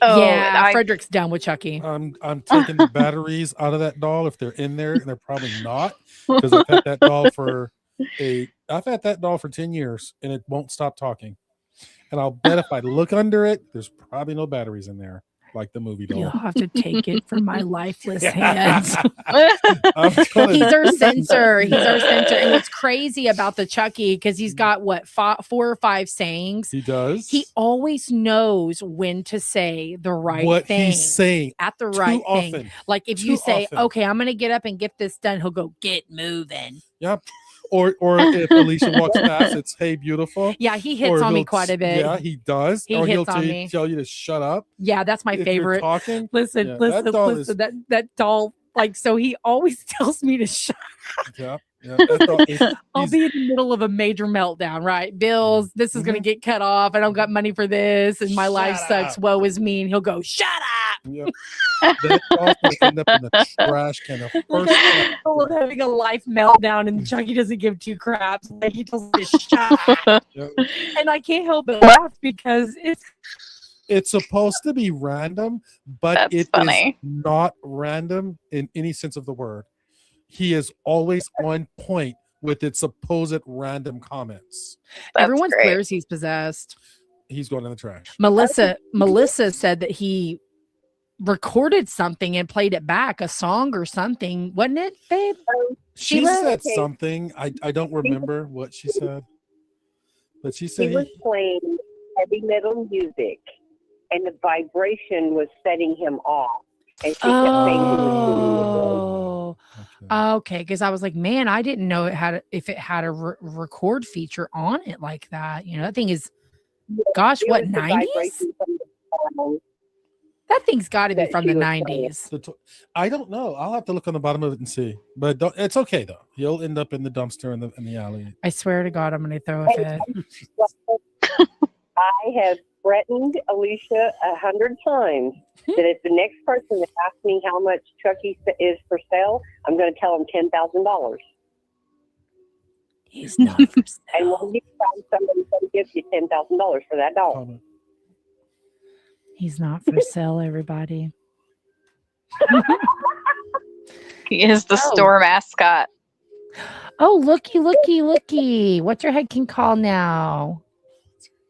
Oh, yeah, Frederick's done with Chucky. I'm taking the batteries out of that doll if they're in there, and they're probably not, because I've had that doll for 10 years and it won't stop talking. And I'll bet if I look under it, there's probably no batteries in there, like the movie doll. You'll have to take it from my lifeless hands. He's our censor. And what's crazy about the Chucky, because he's got 4 or 5 sayings. He does. He always knows when to say the right what thing. he's saying at the right often. thing. Like if Too you say, often. okay, I'm going to get up and get this done, he'll go, get moving. Yep. Or if Alicia walks past, it's hey beautiful. Yeah, he hits on me he'll- quite a bit. Yeah, he does. He or he'll hits on me. tell you to shut up. Yeah, that's my if you're favorite. talking. Listen, Yeah, listen, that doll listen. That doll, like, so he always tells me to shut. Yeah, that doll is- I'll he's- be in the middle of a major meltdown, right? Bills, this is going to get cut off. I don't got money for this, and my life Shut sucks. up. Woe is me. And he'll go, shut up. Yep. That doll's gonna end up in the trash can. The first time. Full of having a life meltdown, and Chucky doesn't give 2 craps. Like, he tells me to shut up. Yep. And I can't help but laugh because It's supposed to be random, but That's it is funny. not random in any sense of the word. He is always on point with its supposed random comments. That's everyone great. swears he's possessed. He's going in the trash. Melissa said that he recorded something and played it back, a song or something, wasn't it, babe? She Sheila? said something. I don't remember what she said, but she He said was playing heavy metal music, and the vibration was setting him off. And she kept saying he was Okay, because I was like, man, I didn't know if it had a record feature on it like that. That thing is, gosh, It what, was the 90s? vibration from the song. That thing's got to be that from she the was playing. 90s. I don't know. I'll have to look on the bottom of it and see. But it's okay though. He'll end up in the dumpster in the alley. I swear to God, I'm going to throw a fit. I have threatened Alicia 100 times that if the next person that asks me how much Chucky is for sale, I'm going to tell him $10,000. He's not for And sale. when you find somebody that gives you $10,000 for that dog, Comment. He's not for sale, everybody. He is the Oh. store mascot. Oh, looky. What's your head can call now?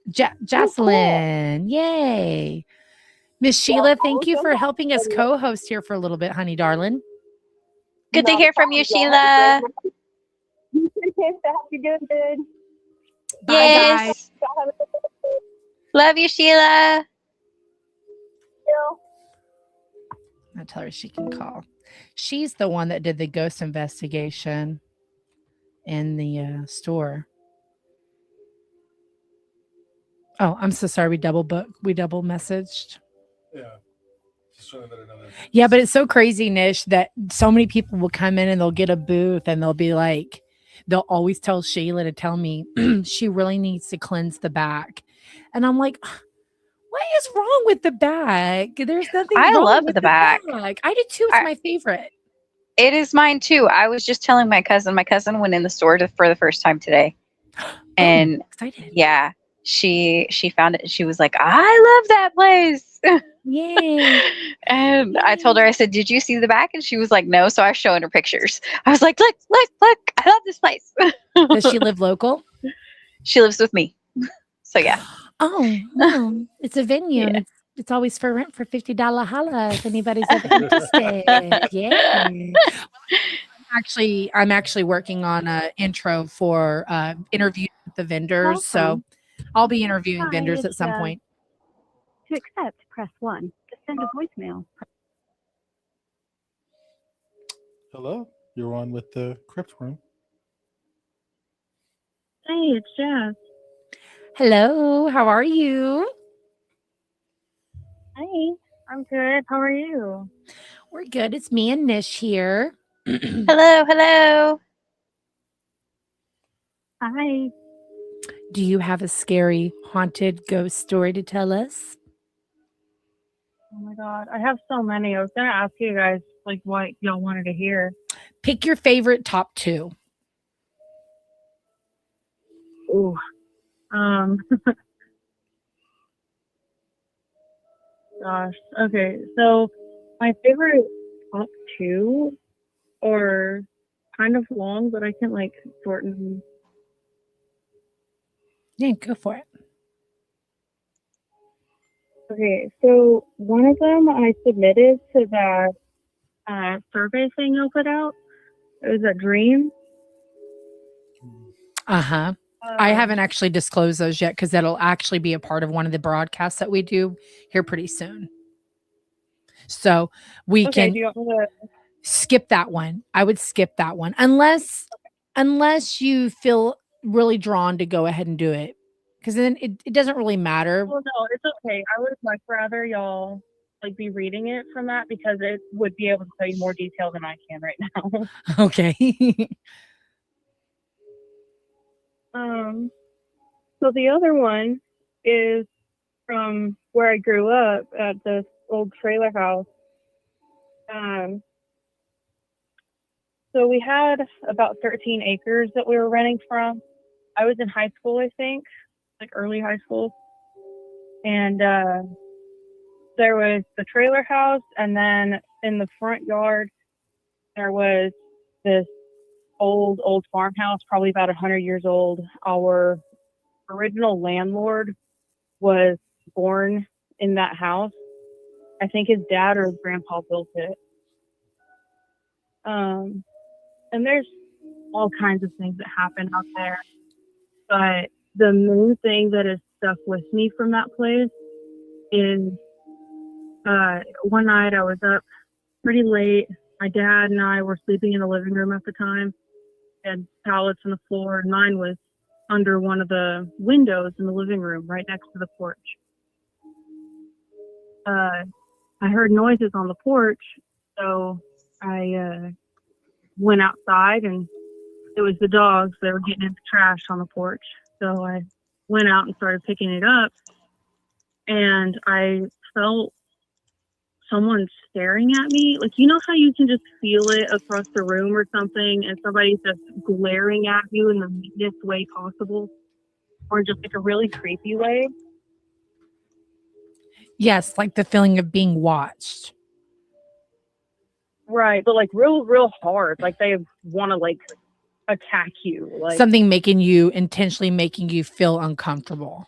Jocelyn. Yay. Miss Sheila, thank you for helping us co-host here for a little bit, honey darling. Good to Not hear a from you, problem. Sheila. You too, Tiff. I hope you're doing good. Bye, Yes. guys. Y'all have a good day. Love you, Sheila. I'll tell her she can call. She's the one that did the ghost investigation in the store. Oh, I'm so sorry. We double messaged. Yeah. Just trying to let her know that. Yeah, but it's so crazy, Nish, that so many people will come in and they'll get a booth and they'll be like, they'll always tell Sheila to tell me she really needs to cleanse the back. And I'm like, What is wrong with the back? There's nothing I wrong love with the back. I did too. It's my favorite. It is mine too. I was just telling my cousin. My cousin went in the store for the first time today, and Excited. yeah, she found it. And she was like, "I love that place." Yay. And I told her, I said, "Did you see the back?" And she was like, "No." So I was showing her pictures. I was like, "Look, look, look! I love this place." Does she live local? She lives with me. So yeah. Oh, well, it's a venue. Yeah. And it's always for rent for $50 holla if anybody's ever interested. Yeah. I'm actually working on an intro for interviews with the vendors. So Welcome. I'll be interviewing Hi, vendors at it's, some point. To accept, press 1. To send a voicemail, Hello, you're on with the Crypt Room. Hey, it's Jazz. Hello, how are you? Hey, I'm good. How are you? We're good. It's me and Nish here. Hello, hello. Hi. Do you have a scary haunted ghost story to tell us? Oh my God, I have so many. I was gonna ask you guys like what y'all wanted to hear. Pick your favorite top 2. Ooh. Gosh. Okay. So my favorite top 2 are kind of long, but I can like shorten. Yeah, go for it. Okay. So one of them I submitted to that survey thing you'll put out. It was a dream. Uh-huh. I haven't actually disclosed those yet because that'll actually be a part of one of the broadcasts that we do here pretty soon. So we Okay. can Do you want me to? skip that one. I would skip that one unless you feel really drawn to go ahead and do it. Because then it doesn't really matter. Well, no, it's okay. I would much rather y'all like be reading it from that because it would be able to tell you more detail than I can right now. Okay. So the other one is from where I grew up at this old trailer house. So we had about 13 acres that we were renting from. I was in high school, I think, like early high school. And there was the trailer house, and then in the front yard, there was this old farmhouse, probably about 100 years old. Our original landlord was born in that house. I think his dad or his grandpa built it. And there's all kinds of things that happen out there. But the main thing that has stuck with me from that place is one night I was up pretty late. My dad and I were sleeping in the living room at the time. Had pallets on the floor, and mine was under one of the windows in the living room, right next to the porch. I heard noises on the porch, so I went outside, and it was the dogs that were getting into trash on the porch. So I went out and started picking it up, and I felt someone staring at me. Like, you know how you can just feel it across the room or something, and somebody's just glaring at you in the meanest way possible, or just like a really creepy way? Yes, like the feeling of being watched. Right, but like real hard. Like they want to like attack you. Like Something intentionally making you feel uncomfortable.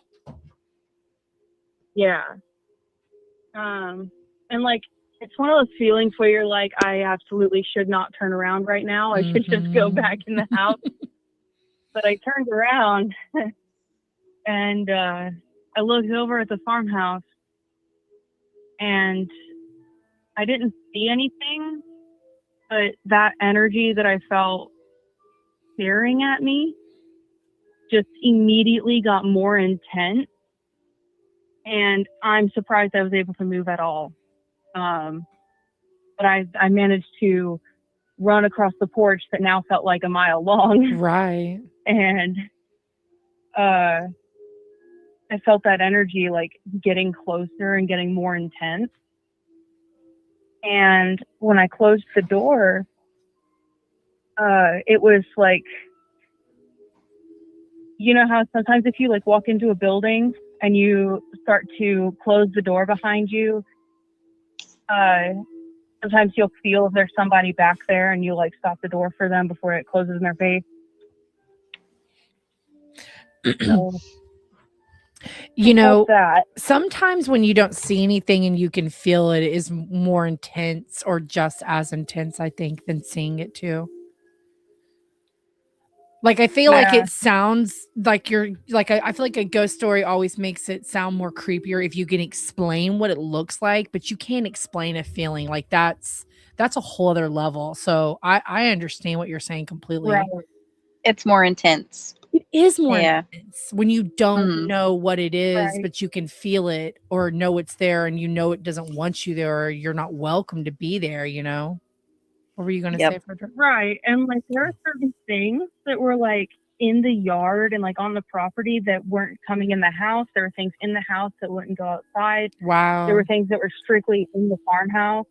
yeah. And like it's one of those feelings where you're like, I absolutely should not turn around right now. I should just go back in the house. But I turned around and I looked over at the farmhouse and I didn't see anything, but that energy that I felt staring at me just immediately got more intense. And I'm surprised I was able to move at all. But I managed to run across the porch that now felt like a mile long. Right. And I felt that energy like getting closer and getting more intense. And when I closed the door, it was like, you know how sometimes if you like walk into a building and you start to close the door behind you, sometimes you'll feel if there's somebody back there and you like stop the door for them before it closes in their face. So You know, that. sometimes when you don't see anything and you can feel it is more intense or just as intense, I think, than seeing it too. Like, I feel like Yeah. it sounds like you're like, I feel like a ghost story always makes it sound more creepier if you can explain what it looks like, but you can't explain a feeling. Like that's a whole other level. So I understand what you're saying completely. Right. It's more intense. It is more Yeah. intense when you don't Mhm. know what it is, Right. but you can feel it or know it's there and you know it doesn't want you there or you're not welcome to be there, you know? What were you going to Yep. say, Frederick? Right. And like there are certain things that were like in the yard and like on the property that weren't coming in the house. There were things in the house that wouldn't go outside. Wow. There were things that were strictly in the farmhouse.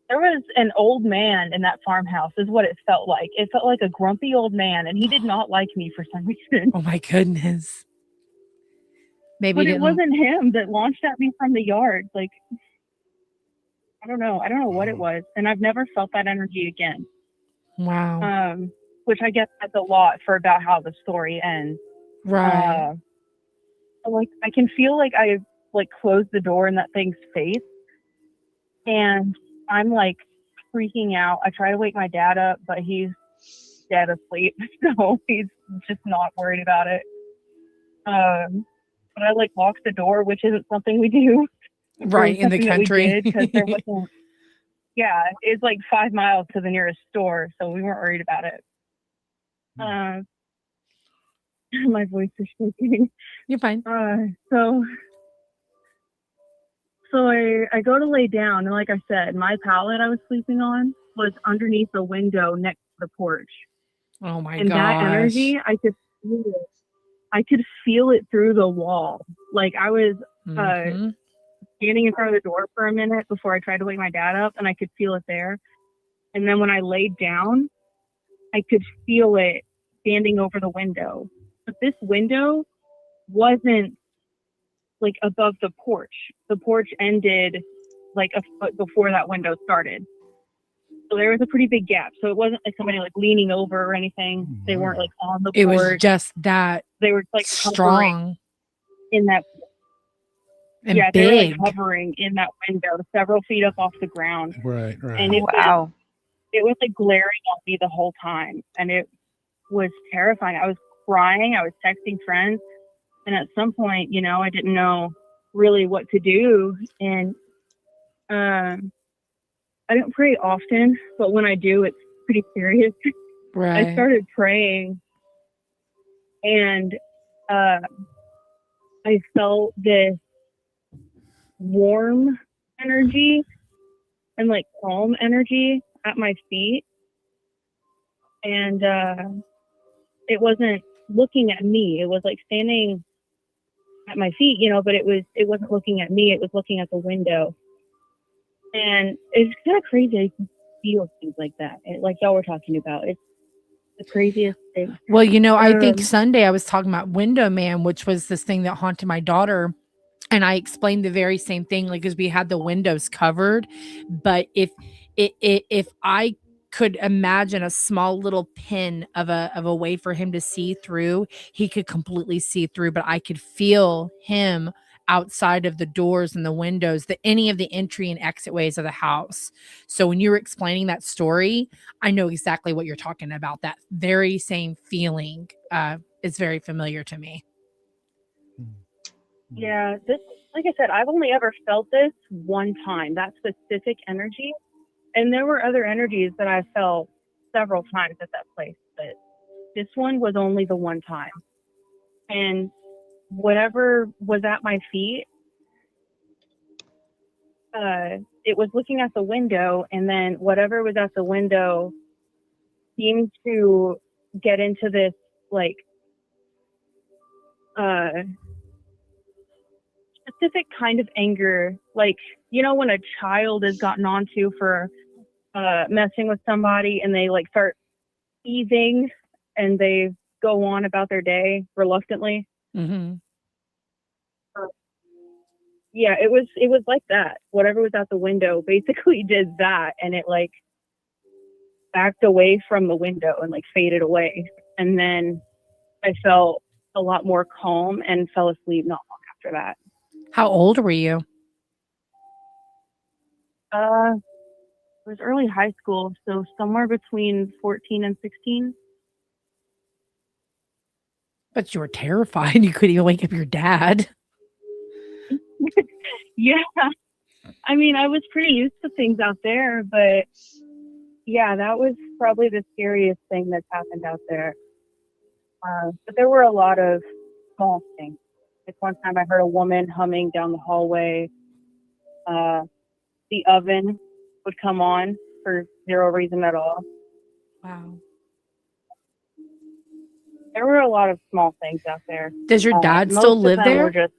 There was an old man in that farmhouse is what it felt like. It felt like a grumpy old man and he did not like me for some reason. Oh my goodness. Maybe But he it didn't. wasn't him that launched at me from the yard. Like, I don't know. I don't know what it was. And I've never felt that energy again. Wow. Which I guess that's a lot for about how the story ends. Right. Like I can feel like I like closed the door in that thing's face and I'm like freaking out. I try to wake my dad up, but he's dead asleep. So he's just not worried about it. But I like locked the door, which isn't something we do. Right. In the country. Because there wasn't, yeah, it's like 5 miles to the nearest store. So we weren't worried about it. My voice is shaking. You're fine. So I go to lay down, and like I said, my pallet I was sleeping on was underneath the window next to the porch. Oh my And gosh. that energy, I could feel it. I could feel it through the wall. Like I was Mhm. standing in front of the door for a minute before I tried to wake my dad up, and I could feel it there. And then when I laid down, I could feel it standing over the window. But this window wasn't like above the porch. The porch ended like a foot before that window started. So there was a pretty big gap. So it wasn't like somebody like leaning over or anything. They weren't like on the It porch. was just that They were like hovering strong in that. and Yeah, they were big. like hovering in that window, several feet up off the ground. Right. And it Wow. it was like glaring at me the whole time, and it was terrifying. I was crying. I was texting friends, and at some point, you know, I didn't know really what to do. And I don't pray often, but when I do, it's pretty serious. Right. I started praying, and I felt this warm energy and like calm energy at my feet. And it wasn't looking at me. It was like standing at my feet, you know, but it wasn't looking at me. It was looking at the window. And it's kind of crazy. I can feel things like that. Like y'all were talking about. It's the craziest thing. Well, you know, I think Sunday I was talking about Window Man, which was this thing that haunted my daughter. And I explained the very same thing, like, because we had the windows covered. But if I could imagine a small little pin of a way for him to see through, he could completely see through, but I could feel him outside of the doors and the windows, any of the entry and exit ways of the house. So when you were explaining that story, I know exactly what you're talking about. That very same feeling is very familiar to me. Yeah, this, like I said, I've only ever felt this one time, that specific energy. And there were other energies that I felt several times at that place, but this one was only the one time. And whatever was at my feet, it was looking at the window, and then whatever was at the window seemed to get into this like specific kind of anger, like, you know, when a child is gotten onto for messing with somebody and they like start easing and they go on about their day reluctantly. Mm-hmm. Yeah, it was like that. Whatever was out the window basically did that, and it like backed away from the window and like faded away. And then I felt a lot more calm and fell asleep not long after that. How old were you? It was early high school, so somewhere between 14 and 16. But you were terrified. You couldn't even wake up your dad. Yeah. I mean, I was pretty used to things out there, but yeah, that was probably the scariest thing that's happened out there. But there were a lot of small things. Like one time I heard a woman humming down the hallway. The oven would come on for zero reason at all. Wow. There were a lot of small things out there. Does your dad still live there?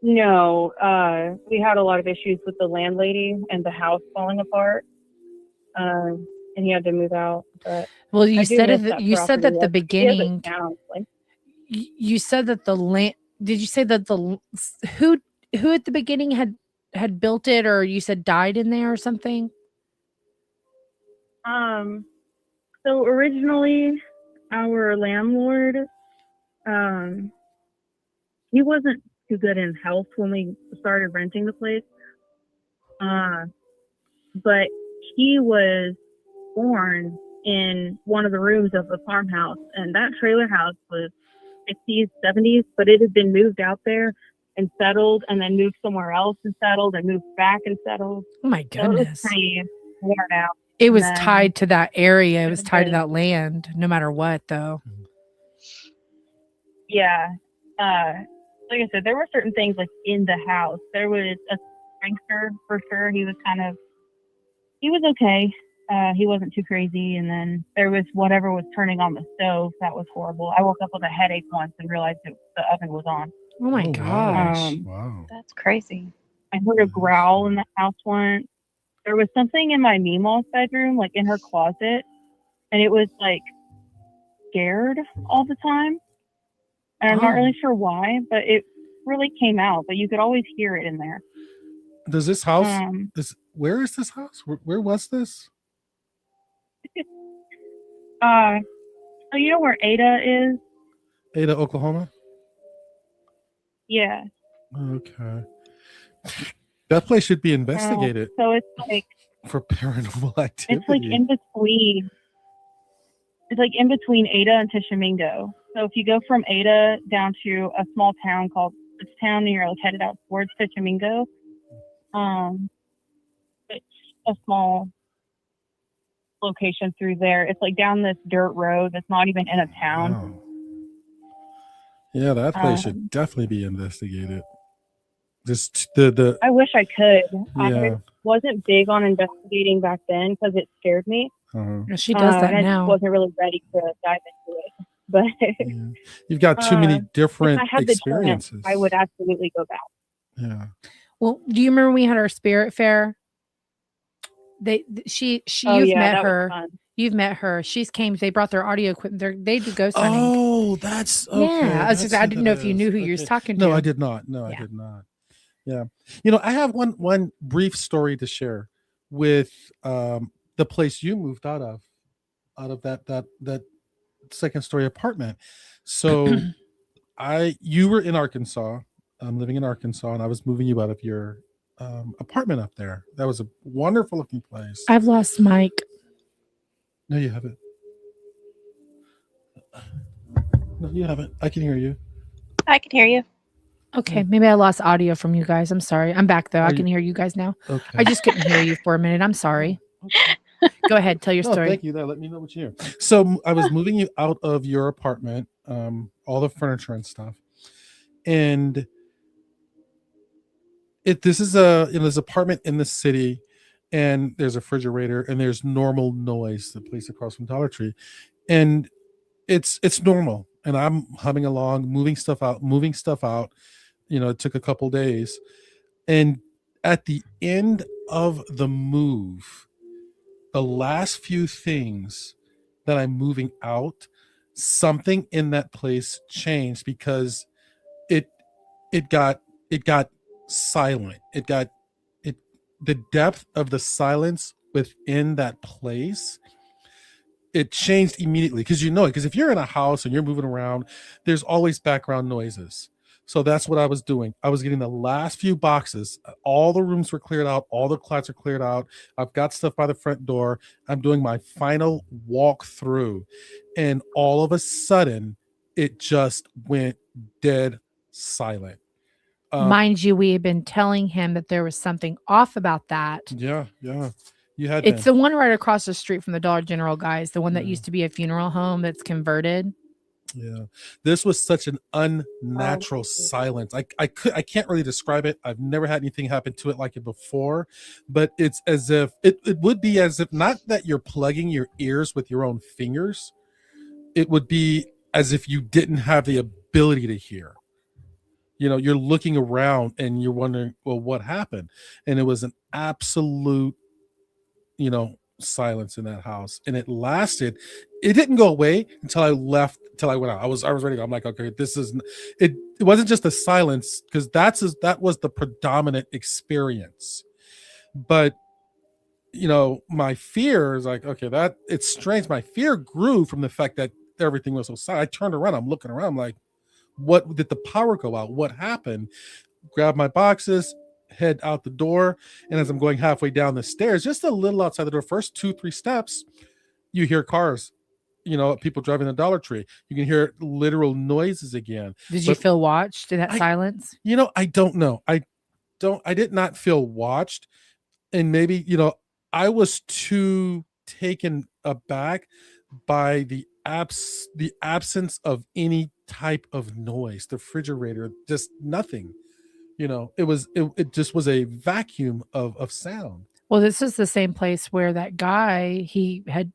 No, we had a lot of issues with the landlady and the house falling apart. And he had to move out. But Well, you I do said miss it. that You said property. that the beginning. Like, You said that the land. Did you say that the who at the beginning had built it, or you said died in there or something? so originally our landlord, he wasn't too good in health when we started renting the place. But he was born in one of the rooms of the farmhouse, and that trailer house was 60s, 70s, but it had been moved out there and settled, and then moved somewhere else and settled, and moved back and settled. Oh my So it was goodness! pretty worn out. It was And then- tied to that area. It was tied to then- that land, no matter what, though. Yeah. Like I said, there were certain things like in the house. There was a prankster for sure. He was okay. He wasn't too crazy. And then there was whatever was turning on the stove. That was horrible. I woke up with a headache once and realized the oven was on. Oh my Oh, gosh! Wow. That's crazy. I heard a growl in the house once. There was something in my Meemaw's bedroom, like in her closet, and it was like scared all the time. And I'm not Oh. really sure why, but it really came out. But you could always hear it in there. Does this house? Um, Where is this house? Where was this? So you know where Ada is? Ada, Oklahoma. Yeah. Okay. That place should be investigated So it's like for paranormal activity. it's like in between. It's like in between Ada and Tishomingo. So if you go from Ada down to a small town called Town, and you're like headed out towards Tishomingo, it's a small location through there. It's like down this dirt road that's not even in a town. Wow. Yeah, that place should definitely be investigated. Just the I wish I could. yeah. I wasn't big on investigating back then because it scared me. She does that and I now. just wasn't really ready to dive into it. But Yeah. You've got too many different if I had the experiences. chance, I would absolutely go back. Yeah. Well, do you remember when we had our spirit fair? You've met that was her. fun. You've met her. She's came. They brought their audio equipment. They do ghost hunting. Oh, that's okay. Yeah, I was That's just- I who didn't that know if you knew who you was Okay. talking No, to. I did not. No, I Yeah. did not. Yeah. You know, I have one brief story to share with the place you moved out of that second story apartment. So you were in Arkansas, living in Arkansas, and I was moving you out of your apartment up there. That was a wonderful looking place. I've lost Mike. No, you haven't. No, you haven't. I can hear you. I can hear you. Okay, maybe I lost audio from you guys. I'm sorry. I'm back though. Are I you- can hear you guys now. Okay. I just couldn't hear you for a minute. I'm sorry. Go ahead. Tell your No, story. thank you. That let me know what you hear. So I was moving you out of your apartment, all the furniture and stuff, and this is this apartment in the city, and there's a refrigerator and there's normal noise. The place across from Dollar Tree, and it's normal. And I'm humming along, moving stuff out. It took a couple days. And at the end of the move, the last few things that I'm moving out, something in that place changed because it got silent. The depth of the silence within that place, it changed immediately because because if you're in a house and you're moving around, there's always background noises. So that's what I was doing. I was getting the last few boxes. All the rooms were cleared out. All the closets are cleared out. I've got stuff by the front door. I'm doing my final walk through. And all of a sudden, it just went dead silent. Mind you, we had been telling him that there was something off about that. Yeah. You had It's the one right across the street from the Dollar General, guys. The one that Yeah. used to be a funeral home that's converted. Yeah, this was such an unnatural silence. I can't really describe it. I've never had anything happen to it like it before, but it's as if it would be as if, not that you're plugging your ears with your own fingers, it would be as if you didn't have the ability to hear. You're looking around and you're wondering, well, what happened? And it was an absolute, silence in that house, and it lasted. It didn't go away until I left, till I went out. I was ready. I'm like, okay, this is it. It wasn't just a silence, because that was the predominant experience. But my fear is like, okay, that it's strange. My fear grew from the fact that everything was so silent. I turned around. I'm looking around. I'm like, what did the power go out? What happened? Grab my boxes, head out the door, and as I'm going halfway down the stairs, just a little outside the door, first 2-3 steps, you hear cars, people driving the Dollar Tree. You can hear literal noises again. Did you feel watched in that silence? I don't know. I did not feel watched, and maybe I was too taken aback by the absence of any type of noise. The refrigerator, just nothing. It just was a vacuum of sound. Well, this is the same place where that guy, he had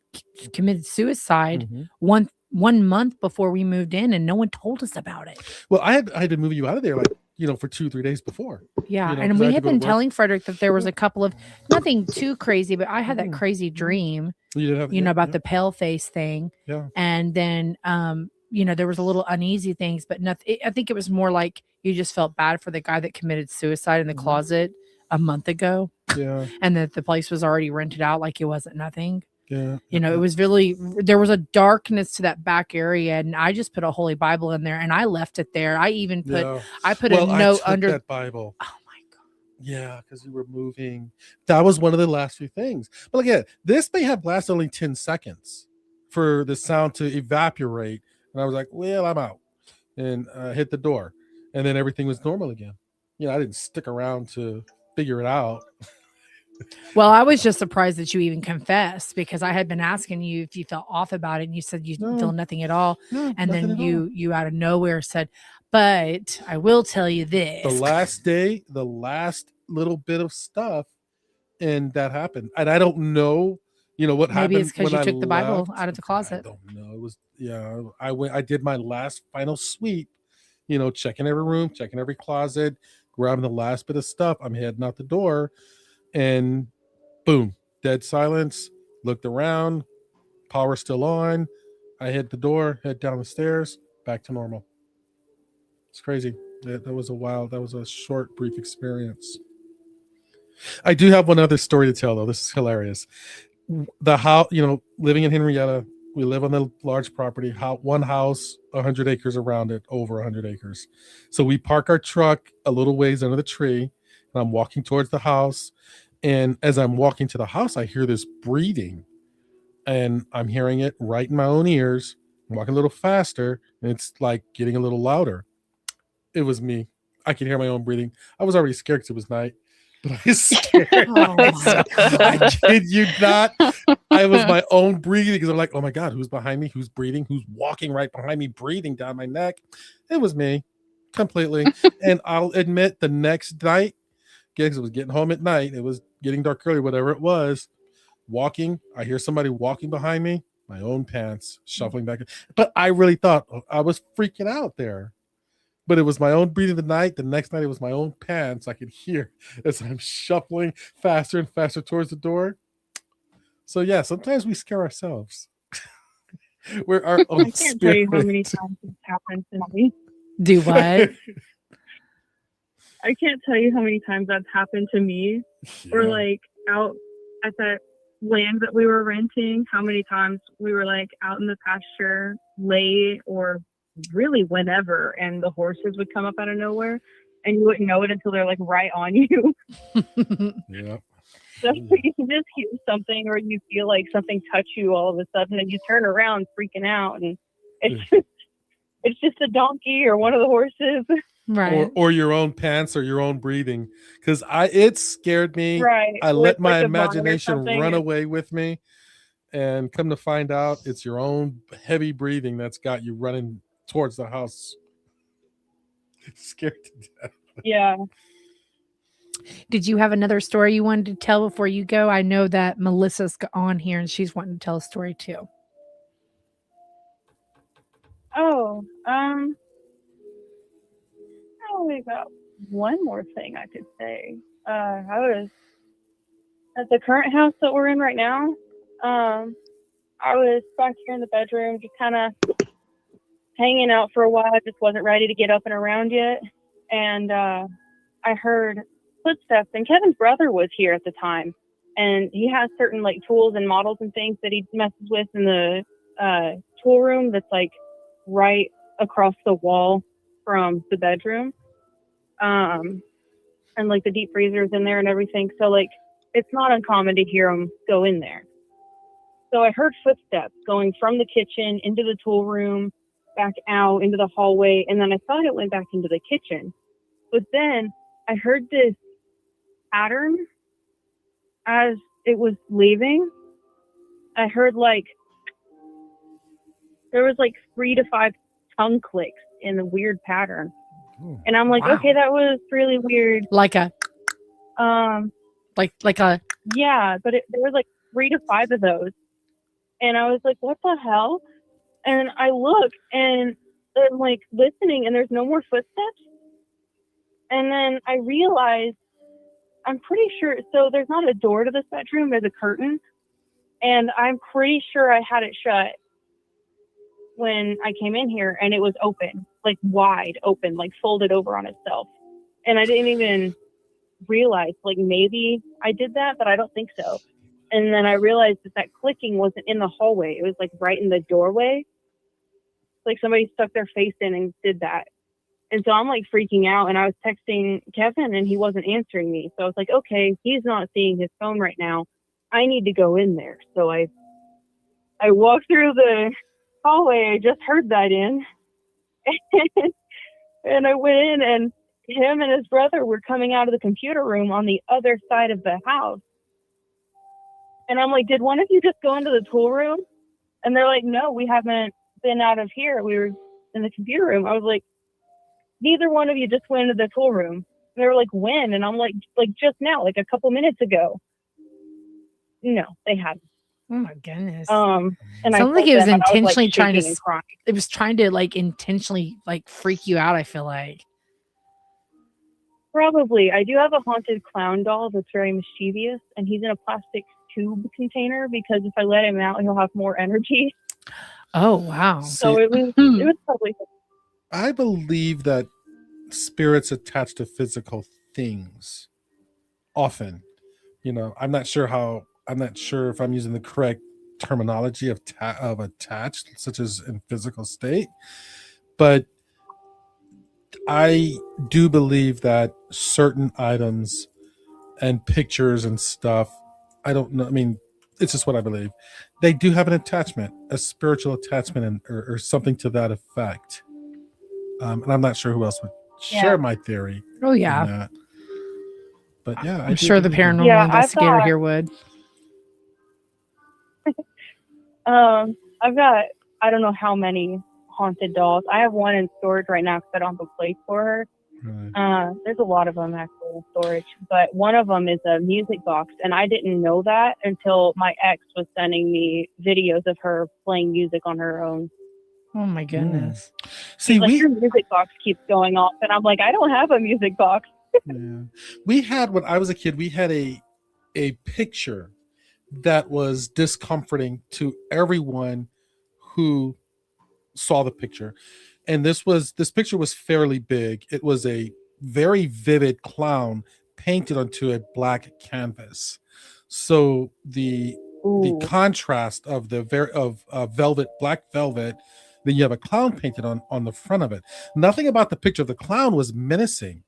committed suicide one month before we moved in, and no one told us about it. Well, I had been moving you out of there for 2-3 days before. Yeah, and 'cause we I had had to go been to work. telling Frederick that there was a couple of, nothing too crazy, but I had that crazy dream, You did have about the pale face thing. Yeah. And then, there was a little uneasy things, but nothing. I think it was more like you just felt bad for the guy that committed suicide in the closet a month ago. Yeah. And that the place was already rented out like it wasn't nothing. Yeah. It was really, there was a darkness to that back area, and I just put a Holy Bible in there and I left it there. I even put, I put a note under that Bible. Oh my God. Yeah, because you were moving. That was one of the last few things. But again, this may have lasted only 10 seconds for the sound to evaporate. And I was like, well, I'm out. And hit the door. And then everything was normal again. I didn't stick around to figure it out. Well, I was just surprised that you even confessed, because I had been asking you if you felt off about it, and you said you feel nothing at all. No, And then nothing at all. you out of nowhere said, but I will tell you this. The last day, the last little bit of stuff, and that happened. And I don't know, what happened. Maybe it's because you when I took the Bible left. out of the closet. I don't know. It was, I did my last final sweep, checking every room, checking every closet, grabbing the last bit of stuff. I'm heading out the door, and boom, dead silence. Looked around, power still on. I hit the door, head down the stairs, back to normal. It's crazy. That was a short, brief experience. I do have one other story to tell, though. This is hilarious. The house, living in Henrietta, we live on the large property. One house, 100 acres around it, over 100 acres. So we park our truck a little ways under the tree, and I'm walking towards the house. And as I'm walking to the house, I hear this breathing, and I'm hearing it right in my own ears. I'm walking a little faster, and it's like getting a little louder. It was me. I can hear my own breathing. I was already scared because it was night, but I was scared. Oh my I kid you not. I was my own breathing, because I'm like, oh my God, who's behind me? Who's breathing? Who's walking right behind me, breathing down my neck? It was me completely. And I'll admit, the next night, because it was getting home at night, it was getting dark early, whatever it was, walking, I hear somebody walking behind me, my own pants shuffling back. But I really thought I was freaking out there. but it was my own breathing the night. The next night, it was my own pants. I could hear as I'm shuffling faster and faster towards the door. So yeah, sometimes we scare ourselves. We're our own I can't tell you how many spirit. times it's happened to me. Do what? I can't tell you how many times that's happened to me. Or Yeah. like out at that land that we were renting, how many times we were like out in the pasture late or really whenever, and the horses would come up out of nowhere and you wouldn't know it until they're like right on you. Yeah. So you can just hear something or you feel like something touch you all of a sudden and you turn around freaking out, and it's just a donkey or one of the horses. Right. Or your own pants or your own breathing, because it scared me. Right. I Or let it's my like a vine or imagination something. run away with me, and come to find out it's your own heavy breathing that's got you running towards the house. Scared to death. Yeah. Did you have another story you wanted to tell before you go? I know that Melissa's on here and she's wanting to tell a story too. Oh, I only got one more thing I could say. I was at the current house that we're in right now. I was back here in the bedroom, just kind of hanging out for a while. I just wasn't ready to get up and around yet. And I heard footsteps, and Kevin's brother was here at the time. And he has certain like tools and models and things that he messes with in the tool room that's like right across the wall from the bedroom. And like the deep freezer's in there and everything. So like it's not uncommon to hear him go in there. So I heard footsteps going from the kitchen into the tool room, back out into the hallway, and then I thought it went back into the kitchen. But then I heard this pattern as it was leaving. I heard like there was like 3 to 5 tongue clicks in a weird pattern. And I'm like, Wow. okay, that was really weird. Like a Like a yeah, but there was like 3 to 5 of those. And I was like, what the hell? And I look and I'm like listening and there's no more footsteps. And then I realized, I'm pretty sure, so there's not a door to this bedroom, there's a curtain. And I'm pretty sure I had it shut when I came in here, and it was open, like wide open, like folded over on itself. And I didn't even realize, like maybe I did that, but I don't think so. And then I realized that clicking wasn't in the hallway. It was like right in the doorway. Like somebody stuck their face in and did that. And so I'm like freaking out, and I was texting Kevin and he wasn't answering me. So I was like, okay, he's not seeing his phone right now. I need to go in there. So I walked through the hallway I just heard that in. And I went in, and him and his brother were coming out of the computer room on the other side of the house. And I'm like, did one of you just go into the tool room? And they're like, no, we haven't been out of here. We were in the computer room. I was like, neither one of you just went into the tool room. And they were like, when? And I'm like just now, like a couple minutes ago. No, they hadn't. oh my goodness. And Sounds like it was told them, and I intentionally like, trying to shaking and crying. it was trying to like intentionally like freak you out, I feel like. Probably. I do have a haunted clown doll that's very mischievous, and he's in a plastic tube container because if I let him out, he'll have more energy. Oh wow. So See, it was probably. I believe that spirits attach to physical things often. I'm not sure if I'm using the correct terminology of attached, such as in physical state, but I do believe that certain items and pictures and stuff, I don't know, I mean, it's just what I believe, they do have an attachment, a spiritual attachment, or something to that effect. And I'm not sure who else would share my theory. Oh yeah. in that. But yeah, I'm sure the paranormal Yeah, investigator here would. I've got, I don't know how many haunted dolls. I have one in storage right now because I don't have a place for her. Right. There's a lot of them actually in storage, but one of them is a music box, and I didn't know that until my ex was sending me videos of her playing music on her own. Oh my goodness. See, He's like, we your music box keeps going off, and I'm like, I don't have a music box. yeah. We had, when I was a kid, we had a picture that was discomforting to everyone who saw the picture. And this picture was fairly big. It was a very vivid clown painted onto a black canvas. So the contrast of the black velvet, then you have a clown painted on the front of it. Nothing about the picture of the clown was menacing,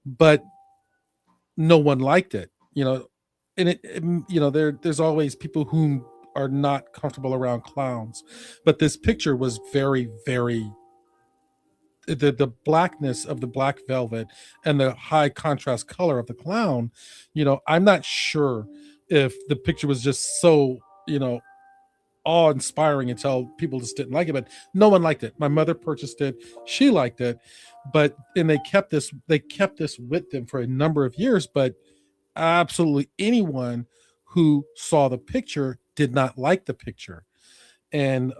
but no one liked it, and there's always people who are not comfortable around clowns, but this picture was very, very, the blackness of the black velvet and the high contrast color of the clown. I'm not sure if the picture was just so awe-inspiring until people just didn't like it, but no one liked it. My mother purchased it, she liked it, and they kept this with them for a number of years, but absolutely anyone who saw the picture did not like the picture. And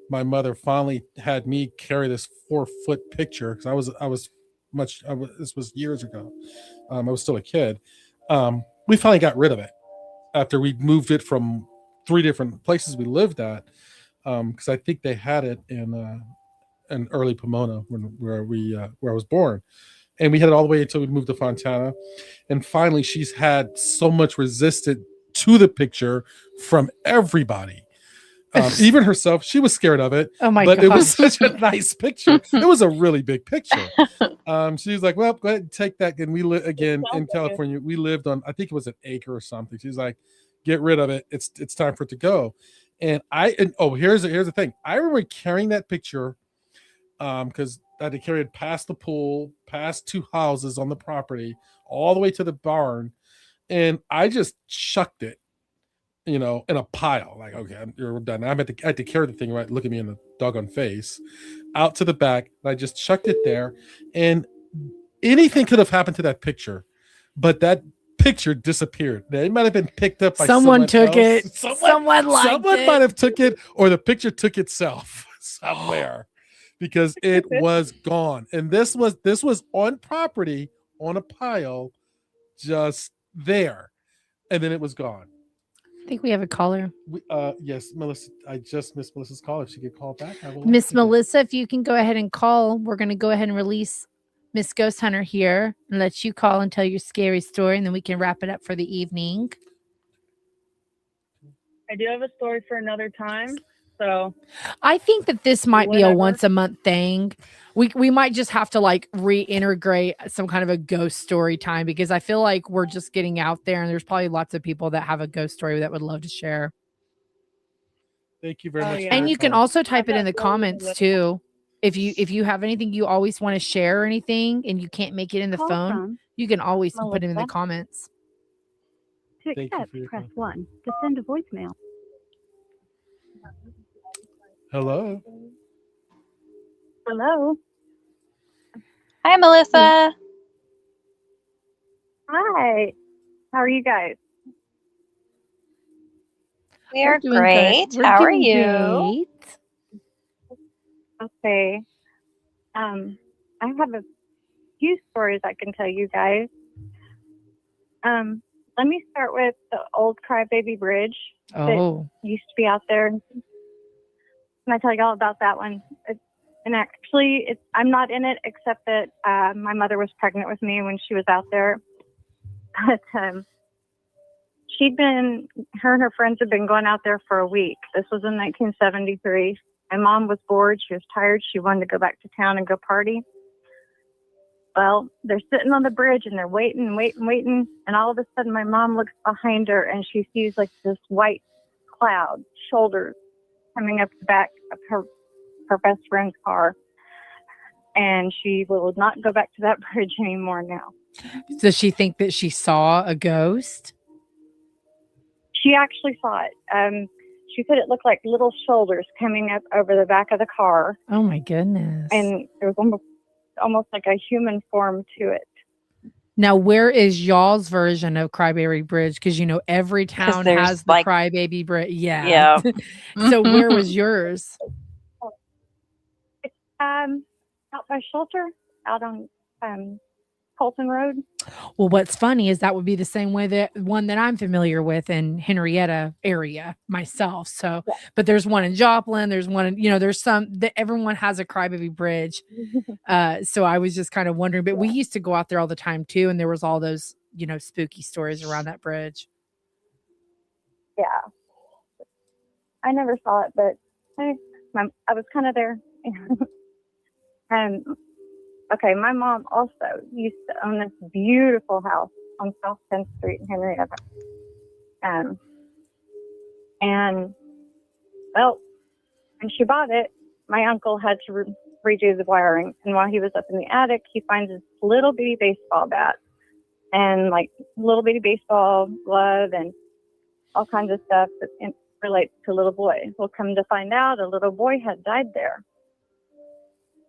my mother finally had me carry this 4-foot picture, because this was years ago. I was still a kid. We finally got rid of it after we moved it from 3 different places we lived at, because I think they had it in early Pomona, where I was born, and we had it all the way until we moved to Fontana. And finally, she's had so much resistance to the picture from everybody. Even herself, she was scared of it. Oh my but God. It was such a nice picture. It was a really big picture. She was like, well, go ahead and take that. And we live again in California. We lived on, I think it was an acre or something. She's like, get rid of it. It's time for it to go. And here's the thing. I remember carrying that picture because I had to carry it past the pool, past 2 houses on the property, all the way to the barn. And I just chucked it, in a pile. Like, okay, you're done. I had to carry the thing, right? Look at me in the doggone face, out to the back. And I just chucked it there. And anything could have happened to that picture, but that picture disappeared. It might have been picked up by someone took else. it. Someone might have took it, or the picture took itself somewhere, because it was gone. And this was on property, on a pile, just there, and then it was gone. I think we have a caller. Yes, Melissa. I just missed Melissa's call. If she could call back, I will. Miss Melissa, if you can go ahead and call, we're going to go ahead and release Miss Ghost Hunter here and let you call and tell your scary story, and then we can wrap it up for the evening. I do have a story for another time. So I think that this might be a Whatever. once a month thing. We might just have to reintegrate some kind of a ghost story time, because I feel like we're just getting out there, and there's probably lots of people that have a ghost story that would love to share. Thank you very much. yeah. And you can also type it in the got stories comments with- too. If you have anything you always want to share or anything, and you can't make it in the Call phone, from you can always put it in the Melissa. comments. To Thank you accept, for your press call. 1. To send a voicemail. Hello. Hello. Hi, Melissa. Hi. How are you guys? We are We're doing great. good. We're How are doing you? great. Okay. I have a few stories I can tell you guys. Let me start with the old Crybaby Bridge. Oh, Used to be out there. Can I tell you all about that one? I'm not in it, except that my mother was pregnant with me when she was out there. But her and her friends had been going out there for a week. This was in 1973. My mom was bored. She was tired. She wanted to go back to town and go party. Well, they're sitting on the bridge and they're waiting. And all of a sudden, my mom looks behind her and she sees like this white cloud, shoulders coming up the back of her best friend's car. And she will not go back to that bridge anymore now. does she think that she saw a ghost? She actually saw it. She said it looked like little shoulders coming up over the back of the car. Oh my goodness. And there was almost like a human form to it. Now, where is y'all's version of Crybaby Bridge? Because every 'Cause town there's, has the like- Crybaby Bridge. Yeah. Yeah. So where was yours? Out by Shelter, out on Colton Road. Well, what's funny is that would be the same way that one that I'm familiar with in Henrietta area myself. So, Yeah. but there's one in Joplin. There's one, there's some that everyone has a Crybaby Bridge. So I was just kind of wondering, but we used to go out there all the time too. And there was all those, spooky stories around that bridge. Yeah. I never saw it, but I was kind of there. And okay, my mom also used to own this beautiful house on South 10th Street in Henrietta. And well, when she bought it, my uncle had to redo the wiring. And while he was up in the attic, he finds this little bitty baseball bat and like little bitty baseball glove and all kinds of stuff that relates to a little boy. Well, come to find out, a little boy had died there.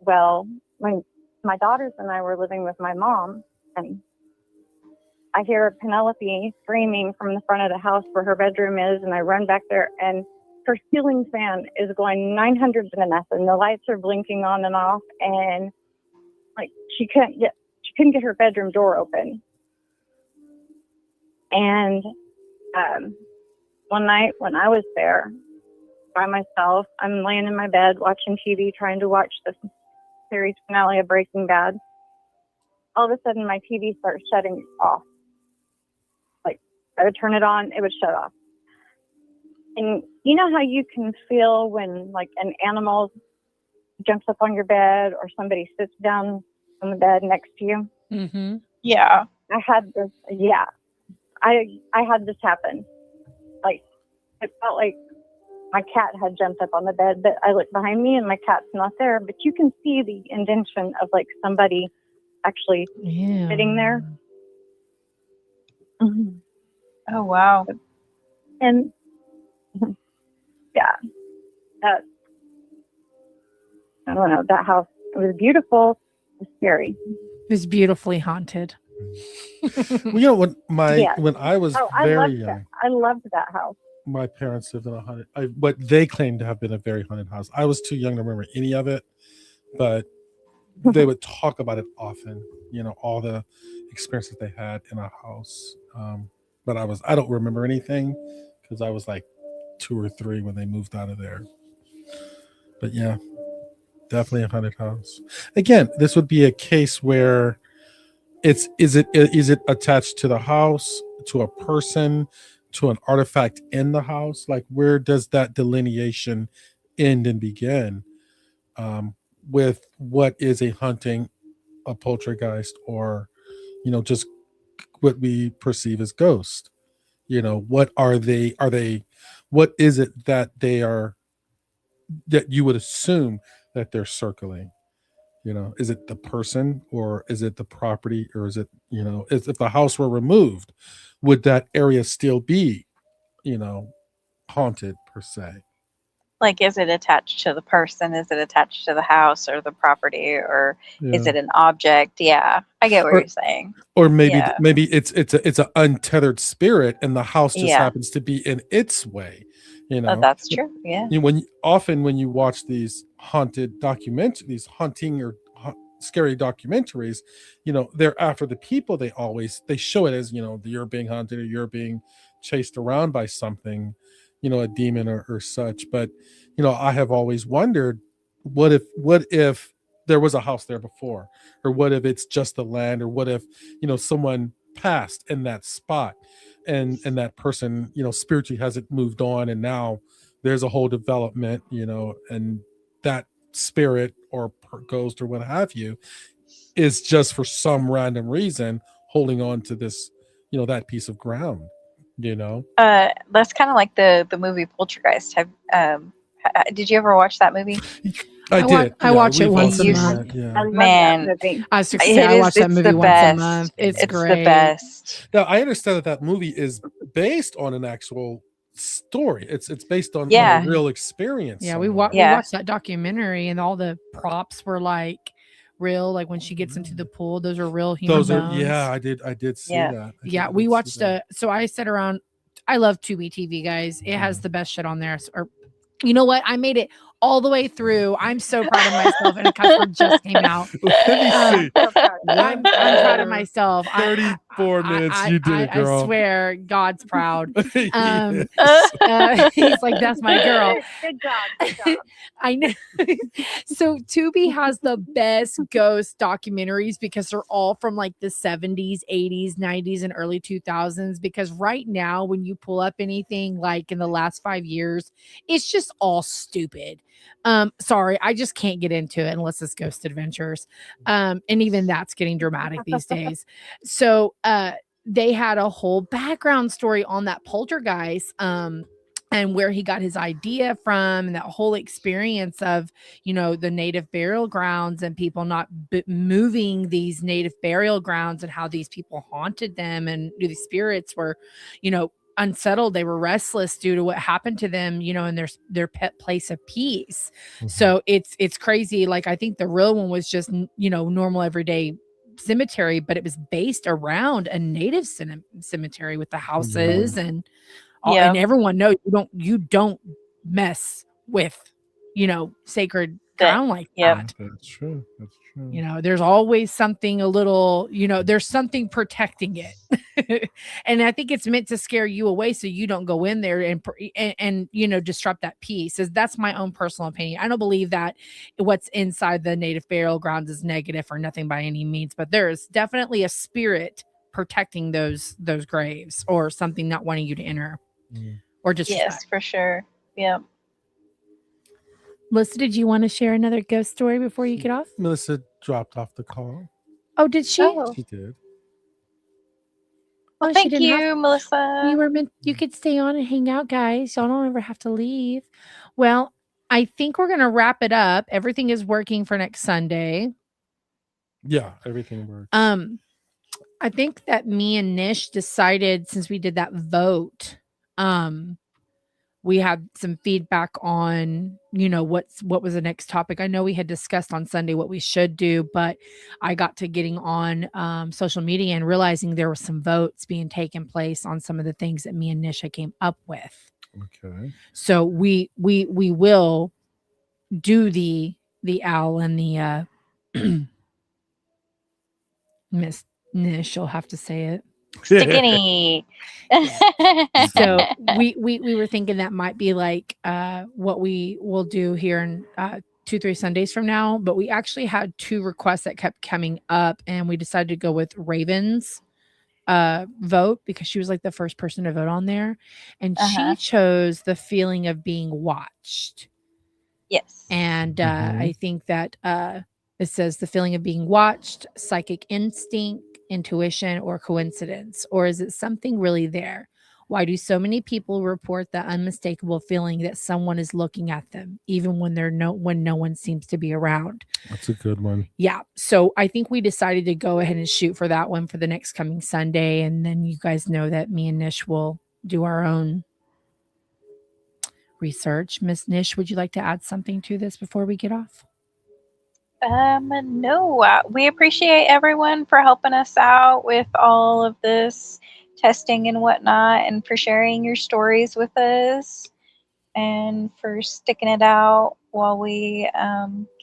Well, when my daughters and I were living with my mom, and I hear Penelope screaming from the front of the house where her bedroom is, and I run back there, and her ceiling fan is going 900 and nothing. The lights are blinking on and off, and like she couldn't get her bedroom door open. And one night when I was there by myself, I'm laying in my bed watching TV, trying to watch the series finale of Breaking Bad. All of a sudden, my TV starts shutting off. Like, I would turn it on, it would shut off. And you know how you can feel when, like, an animal jumps up on your bed or somebody sits down on the bed next to you? Mm-hmm. Yeah. I had this, yeah. I had this happen. Like, it felt like my cat had jumped up on the bed, but I look behind me and my cat's not there. But you can see the indentation of like somebody actually sitting there. Mm-hmm. Oh, wow. And yeah, I don't know, that house, it was beautiful, it was scary. It was beautifully haunted. Well, when I was very young, I loved that house. my parents lived in a haunted, what they claimed to have been a very haunted house. I was too young to remember any of it, but they would talk about it often, all the experiences they had in a house. But I don't remember anything because I was like 2 or 3 when they moved out of there. But yeah, definitely a haunted house. Again, this would be a case where is it attached to the house, to a person, to an artifact in the house? Like, where does that delineation end and begin with what is a haunting, a poltergeist, or just what we perceive as ghost? What are they what is it that they are, that you would assume that they're circling? Is it the person, or is it the property, or is it, if the house were removed, would that area still be, haunted per se? Like, is it attached to the person? Is it attached to the house or the property, or is it an object? Yeah, I get what you're saying. Or maybe it's an untethered spirit, and the house just happens to be in its way. That's true. Yeah. When you watch these haunted these haunting or scary documentaries, they're after the people. They show it as, you're being haunted, or you're being chased around by something, a demon or such. But I have always wondered, what if there was a house there before, or what if it's just the land, or what if someone passed in that spot, and that person spiritually hasn't moved on, and now there's a whole development, and that spirit or ghost or what have you is just for some random reason holding on to this, that piece of ground. That's kind of like the movie Poltergeist. Did you ever watch that movie? I watch it once a month. Man, I watch that movie once a month. It's great. The best. Now, I understand that movie is based on an actual story. It's based on a real experience. Yeah, we watched that documentary, and all the props were like real. Like when she gets into the pool, those are real human bones. I did see that. We watched so I sat around. I love Tubi TV, guys. It has the best shit on there. Or you know what? I made it all the way through. I'm so proud of myself, and a cuss word just came out. Let me see. I'm proud of myself. 34 minutes. You did it, girl. I swear, God's proud. Yes. He's like, that's my girl. Good job. Good job. I know. So Tubi has the best ghost documentaries because they're all from like the 70s, 80s, 90s, and early 2000s. Because right now, when you pull up anything like in the last 5 years, it's just all stupid. Sorry, I just can't get into it unless it's Ghost Adventures. And even that's getting dramatic these days. So they had a whole background story on that poltergeist. And where he got his idea from, and that whole experience of, the native burial grounds and people not moving these native burial grounds, and how these people haunted them, and the spirits were, unsettled. They were restless due to what happened to them, in their pet place of peace. Mhm. So it's crazy. Like, I think the real one was just, normal everyday cemetery, but it was based around a native cemetery with the houses and Yeah. and everyone knows you don't mess with, sacred ground like Yep. that. That's true. That's true. There's always something a little, there's something protecting it. And I think it's meant to scare you away so you don't go in there and disrupt that peace. That's my own personal opinion. I don't believe that what's inside the native burial grounds is negative or nothing by any means, but there's definitely a spirit protecting those graves, or something not wanting you to enter. Or just Yes, for sure. Yeah. Melissa, did you want to share another ghost story before you get off? Melissa dropped off the call. Oh, did she? Oh. She did. Oh, she Thank didn't you, have- Melissa. You could stay on and hang out, guys. Y'all don't ever have to leave. Well, I think we're gonna wrap it up. Everything is working for next Sunday. Yeah, everything works. I think that me and Nish decided, since we did that vote, we had some feedback on, what was the next topic. I know we had discussed on Sunday what we should do, but I got to getting on social media and realizing there were some votes being taken place on some of the things that me and Nisha came up with. Okay. So we will do the owl and the Miss Nish, you'll have to say it. Stickiny. So we were thinking that might be like what we will do here in 2-3 Sundays from now, but we actually had 2 requests that kept coming up, and we decided to go with Raven's vote because she was like the first person to vote on there, and she chose the feeling of being watched. Yes. And I think that it says the feeling of being watched, psychic instinct, intuition, or coincidence, or is it something really there? Why do so many people report the unmistakable feeling that someone is looking at them, even when when no one seems to be around? That's a good one. Yeah. So I think we decided to go ahead and shoot for that one for the next coming Sunday, and then you guys know that me and Nish will do our own research. Miss Nish, would you like to add something to this before we get off? No, we appreciate everyone for helping us out with all of this testing and whatnot, and for sharing your stories with us, and for sticking it out while we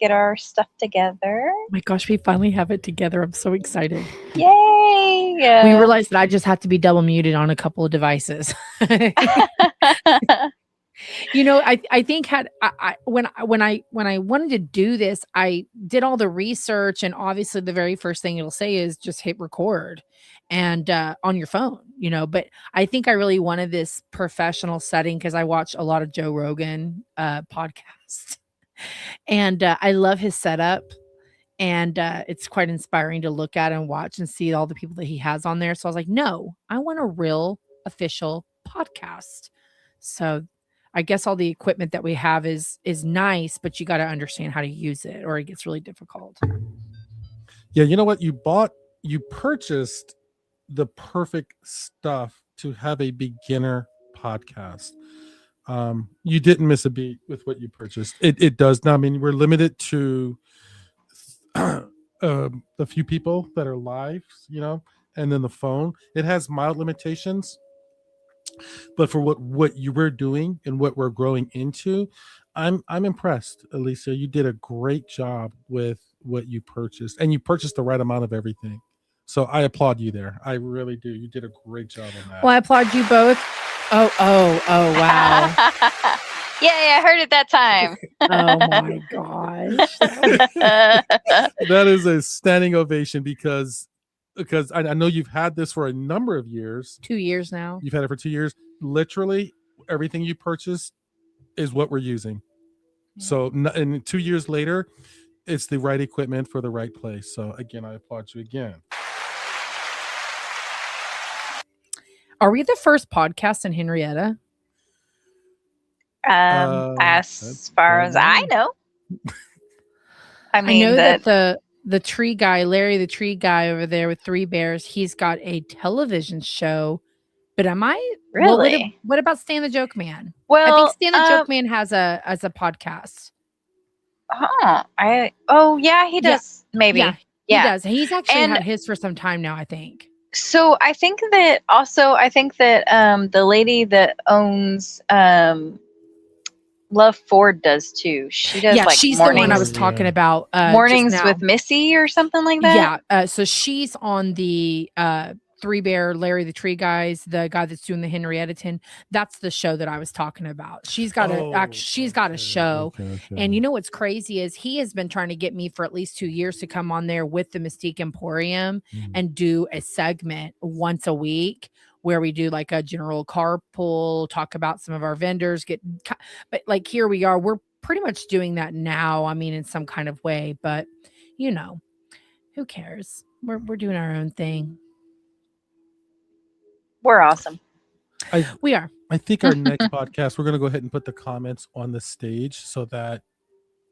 get our stuff together. Oh my gosh, we finally have it together. I'm so excited. Yay! We realized that I just have to be double muted on a couple of devices. I think when I wanted to do this, I did all the research, and obviously the very first thing it'll say is just hit record and on your phone, but I think I really wanted this professional setting because I watch a lot of Joe Rogan podcasts, and I love his setup, and it's quite inspiring to look at and watch and see all the people that he has on there. So I was like, no, I want a real official podcast. So I guess all the equipment that we have is nice, but you got to understand how to use it, or it gets really difficult. Yeah, you know what? You purchased the perfect stuff to have a beginner podcast. You didn't miss a beat with what you purchased. It does not. I mean, we're limited to the few people that are live, and then the phone. It has mild limitations. But for what you were doing and what we're growing into, I'm impressed, Alicia. You did a great job with what you purchased, and you purchased the right amount of everything. So I applaud you there. I really do. You did a great job on that. Well, I applaud you both. Oh, wow. Yeah, I heard it that time. Oh my gosh. That is a standing ovation because I know you've had this for a number of years. 2 years now. You've had it for 2 years. Literally everything you purchased is what we're using. Yeah. So and 2 years later, it's the right equipment for the right place. So again, I applaud you again. Are we the first podcast in Henrietta? As far as I know. I I mean, know that the tree guy, Larry the tree guy over there with Three Bears, he's got a television show. But am I well, really? what about Stan the Joke Man? Well, I think Stan the Joke Man has a podcast. Yeah, he does. Maybe. Yeah, he does. He's actually And- had his for some time now, I think. So I think that the lady that owns Love Ford does too. She does Yeah, like she's the mornings, one I was talking about. just mornings now. with Missy or something like that. Yeah. So she's on the Three Bear, Larry the Tree Guys, the guy that's doing the Henrietteton. That's the show that I was talking about. She's got a show. And you know what's crazy is he has been trying to get me for at least 2 years to come on there with the Mystique Emporium and do a segment once a week where we do like a general carpool, talk about some of our vendors, but like here we are, we're pretty much doing that now. I mean, in some kind of way, but you know, who cares? We're doing our own thing. We're awesome. We are. I think our next podcast, we're going to go ahead and put the comments on the stage so that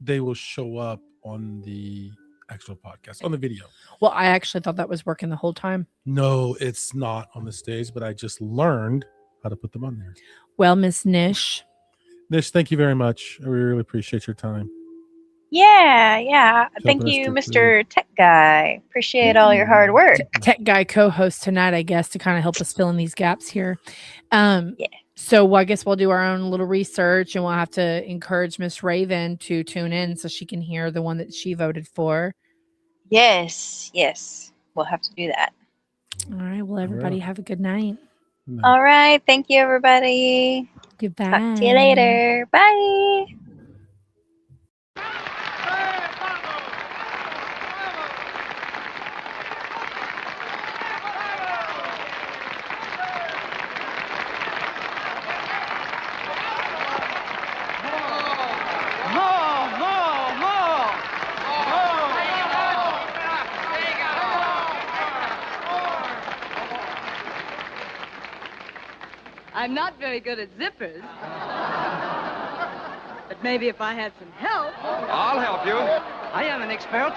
they will show up on the actual podcast, on the video. Well, I actually thought that was working the whole time. No, it's not on the stage, but I just learned how to put them on there. Well, Miss Nish. Nish, thank you very much. I really appreciate your time. Yeah. Thank Helping us you, to Mr. Tech Guy. Appreciate all your hard work. Tech guy co-host tonight, I guess, to kind of help us fill in these gaps here. So I guess we'll do our own little research, and we'll have to encourage Miss Raven to tune in so she can hear the one that she voted for. Yes. We'll have to do that. All right. Well, everybody have a good night. All right. Thank you, everybody. Goodbye. Talk to you later. Bye. I'm not very good at zippers. But maybe if I had some help. I'll help you. I am an expert.